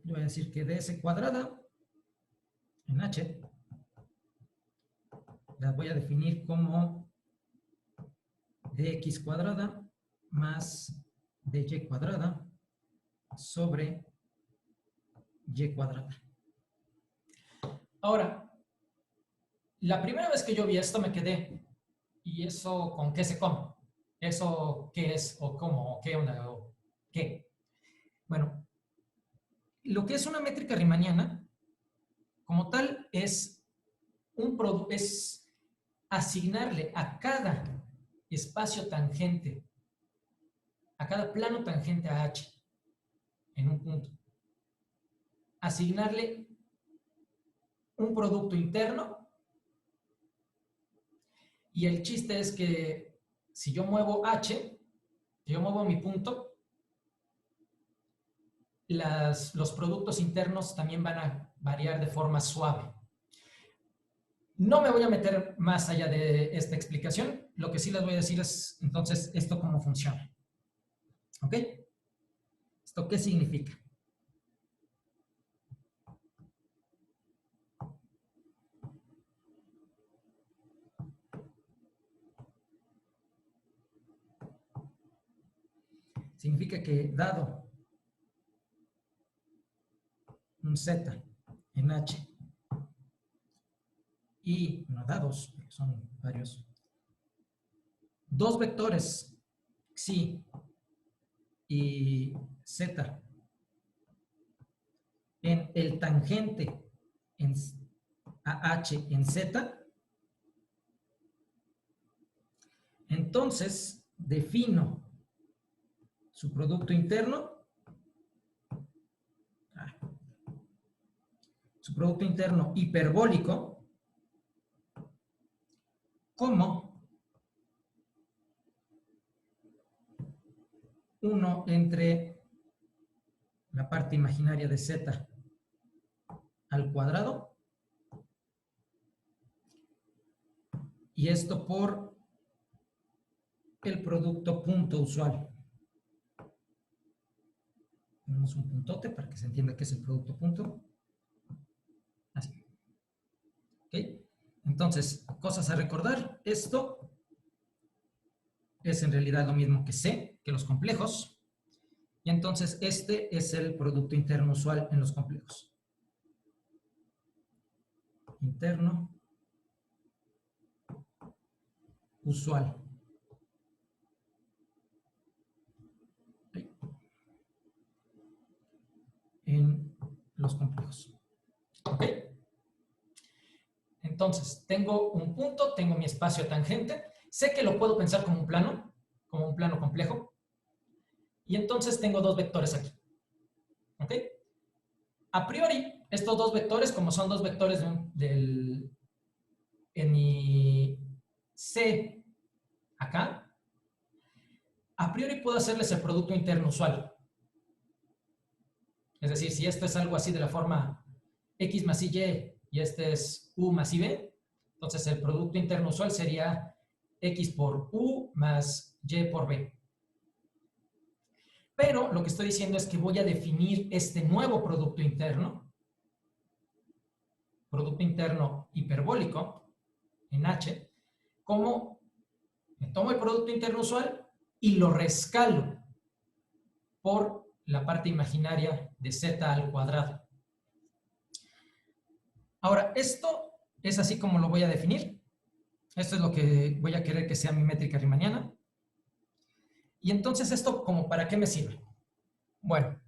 Yo voy a decir que ds cuadrada en H la voy a definir como dx cuadrada más dy cuadrada sobre y cuadrada. Ahora, la primera vez que yo vi esto me quedé, ¿y eso con qué se come? ¿Eso qué es? ¿O cómo? ¿O qué onda? ¿O qué? Bueno, lo que es una métrica riemanniana, como tal, es asignarle a cada espacio tangente, a cada plano tangente a H, en un punto, asignarle un producto interno, y el chiste es que si yo muevo H, si yo muevo mi punto, los productos internos también van a variar de forma suave. No me voy a meter más allá de esta explicación. Lo que sí les voy a decir es, entonces, esto cómo funciona. ¿Ok? ¿Esto qué significa? Significa que dado un Z en H y, bueno, dados, son varios, dos vectores Xi y Z en el tangente a H en Z, entonces defino su producto interno, hiperbólico como 1 entre la parte imaginaria de Z al cuadrado, y esto por el producto punto usual. Tenemos un puntote para que se entienda qué es el producto punto. Así. ¿Ok? Entonces, cosas a recordar. Esto es en realidad lo mismo que C, que los complejos. Y entonces este es el producto interno usual en los complejos. Interno usual. En los complejos. ¿Ok? Entonces, tengo un punto, tengo mi espacio tangente. Sé que lo puedo pensar como un plano complejo. Y entonces tengo dos vectores aquí. ¿Ok? A priori, estos dos vectores, como son dos vectores del en mi C acá, a priori puedo hacerles el Producto Interno usual. Es decir, si esto es algo así de la forma X más Y y este es U más IB, entonces el Producto Interno usual sería X por U más Y por B. Pero lo que estoy diciendo es que voy a definir este nuevo Producto Interno hiperbólico, en H, como me tomo el Producto Interno usual y lo rescalo por la parte imaginaria de Z al cuadrado. Ahora, esto es así como lo voy a definir. Esto es lo que voy a querer que sea mi métrica riemanniana. Y entonces, ¿esto como para qué me sirve? Bueno,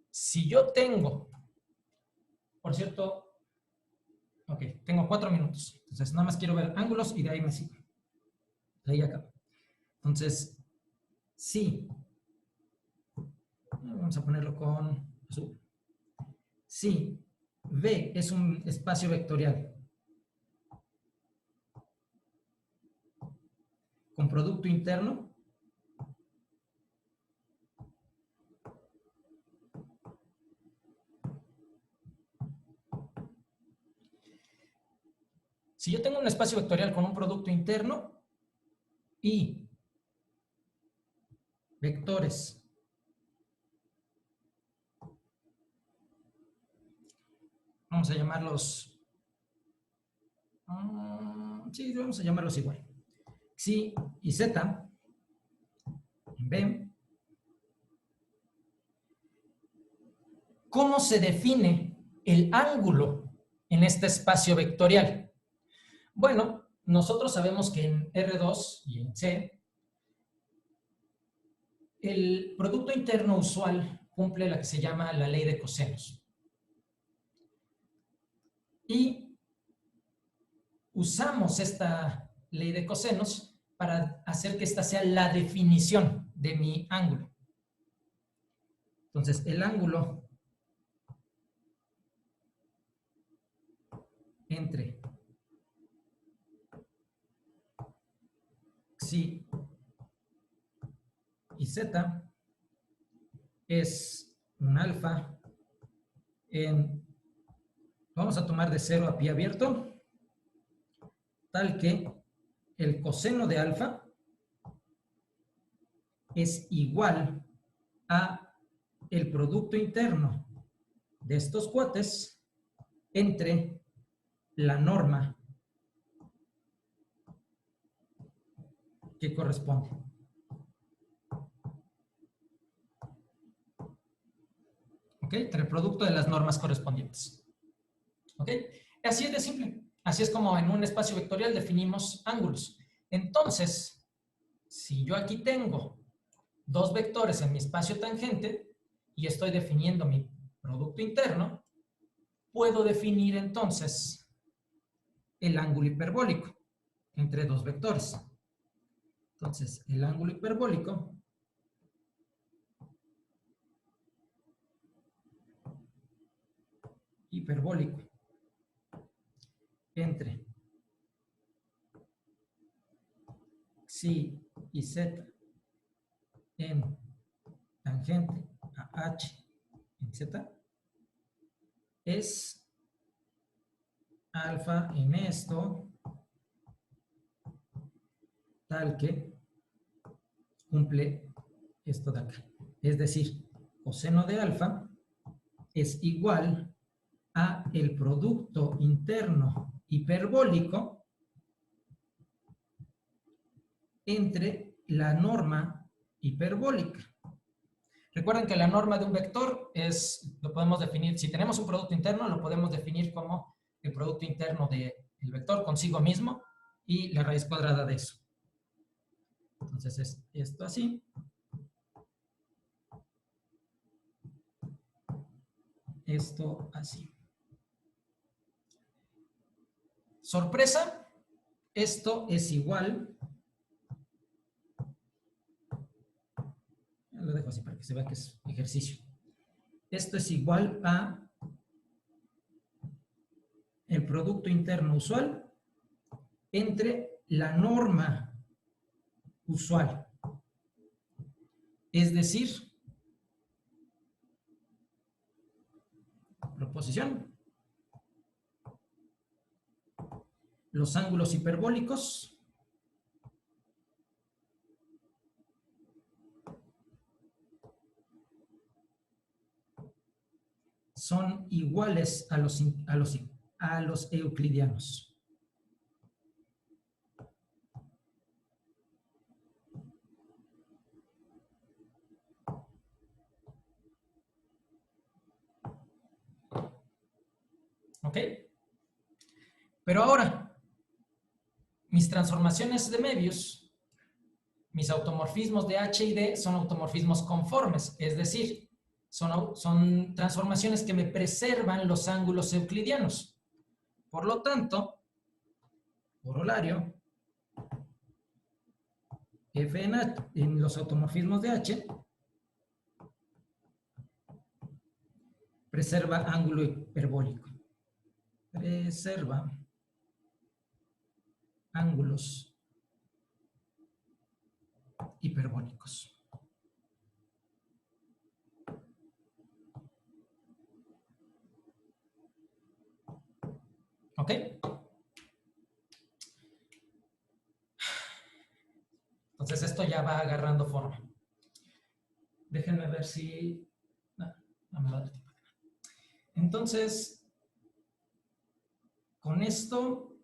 si yo tengo, por cierto, ok, tengo 4 minutos. Entonces, nada más quiero ver ángulos y de ahí me sigo. De ahí acá. Entonces, sí. Vamos a ponerlo con azul. Sí, V es un espacio vectorial con producto interno si yo tengo un espacio vectorial con un producto interno y vectores vamos a llamarlos sí, vamos a llamarlos igual Xi y Z en B. ¿Cómo se define el ángulo en este espacio vectorial? Bueno, nosotros sabemos que en R2 y en C el producto interno usual cumple la que se llama la ley de cosenos. Y usamos esta ley de cosenos para hacer que esta sea la definición de mi ángulo. Entonces, el ángulo entre Xi y Z es un alfa en, vamos a tomar de 0 a pi abierto, tal que el coseno de alfa es igual a el producto interno de estos cuates entre la norma que corresponde. ¿Ok? Entre el producto de las normas correspondientes. ¿Ok? Así es de simple. Así es como en un espacio vectorial definimos ángulos. Entonces, si yo aquí tengo dos vectores en mi espacio tangente y estoy definiendo mi producto interno, puedo definir entonces el ángulo hiperbólico entre dos vectores. Entonces, el ángulo hiperbólico entre Xi y Z en tangente a H en Z es alfa en esto tal que cumple esto de acá. Es decir, coseno de alfa es igual a el producto interno hiperbólico entre la norma hiperbólica. Recuerden que la norma de un vector lo podemos definir, si tenemos un producto interno, lo podemos definir como el producto interno del vector consigo mismo y la raíz cuadrada de eso. Entonces es esto así. Esto así. Sorpresa, esto es igual. Lo dejo así para que se vea que es ejercicio. Esto es igual a el producto interno usual entre la norma usual. Es decir, proposición, los ángulos hiperbólicos son iguales a los euclidianos. ¿Ok? Pero ahora, mis transformaciones de Möbius, mis automorfismos de H y D son automorfismos conformes, es decir, son transformaciones que me preservan los ángulos euclidianos. Por lo tanto, corolario, F en los automorfismos de H preserva ángulo hiperbólico. Preserva ángulos hiperbólicos. ¿Ok? Entonces esto ya va agarrando forma. Déjenme ver si... No me va a dar tiempo. Entonces, con esto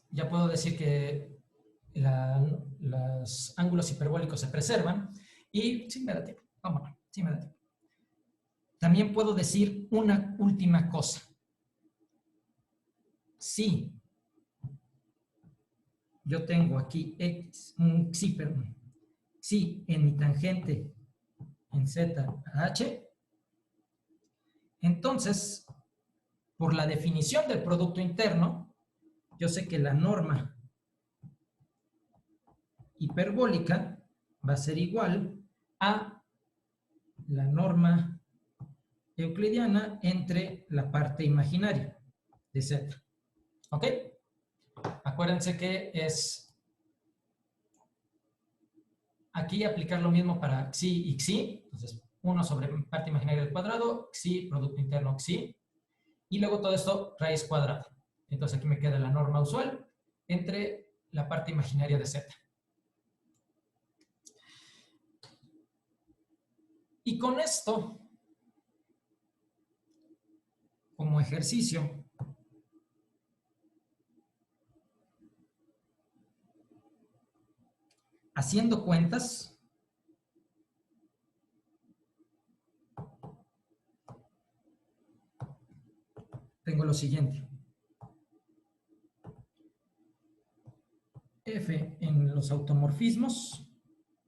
ya puedo decir que los ángulos hiperbólicos se preservan y sí me da tiempo. Vámonos, sí me da tiempo. También puedo decir una última cosa. Si yo tengo aquí X, si en mi tangente en ZH, entonces, por la definición del producto interno, yo sé que la norma hiperbólica va a ser igual a la norma euclidiana entre la parte imaginaria de Z. ¿Ok? Acuérdense que es aquí aplicar lo mismo para xi y xi. Entonces, 1 sobre parte imaginaria del cuadrado, xi, producto interno xi. Y luego todo esto, raíz cuadrada. Entonces, aquí me queda la norma usual entre la parte imaginaria de Z. Y con esto, como ejercicio, haciendo cuentas, tengo lo siguiente. F en los automorfismos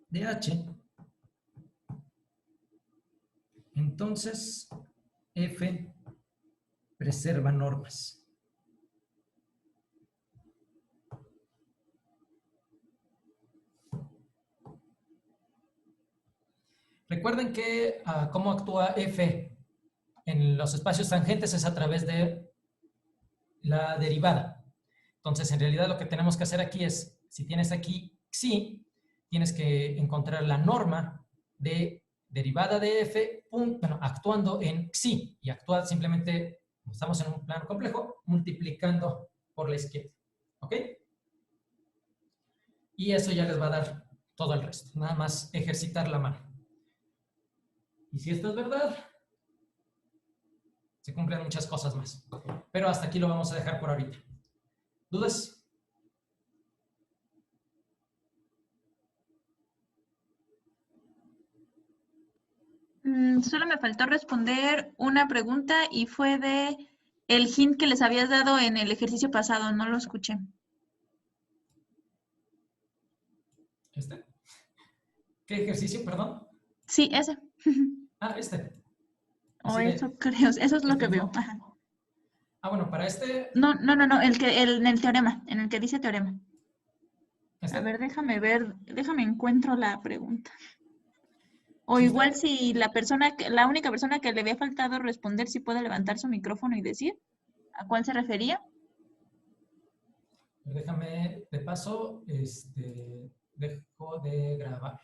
de H. Entonces, F preserva normas. Recuerden que cómo actúa F en los espacios tangentes es a través de la derivada. Entonces, en realidad lo que tenemos que hacer aquí es, si tienes aquí xi, tienes que encontrar la norma de derivada de F, actuando en xi, y actúa simplemente, como estamos en un plano complejo, multiplicando por la izquierda. ¿Ok? Y eso ya les va a dar todo el resto. Nada más ejercitar la mano. Y si esto es verdad, se cumplen muchas cosas más. Pero hasta aquí lo vamos a dejar por ahorita. ¿Dudas? Solo me faltó responder una pregunta y fue de el hint que les habías dado en el ejercicio pasado, no lo escuché. ¿Este? ¿Qué ejercicio, perdón? Sí, ese. Este. O eso creo, eso es lo que mismo. veo. Ajá. Bueno, para este... No, en el teorema, en el que dice teorema. A ver, déjame encuentro la pregunta. O ¿Sí igual está? si la única persona que le había faltado responder si puede levantar su micrófono y decir a cuál se refería. Déjame, de paso, dejo de grabar.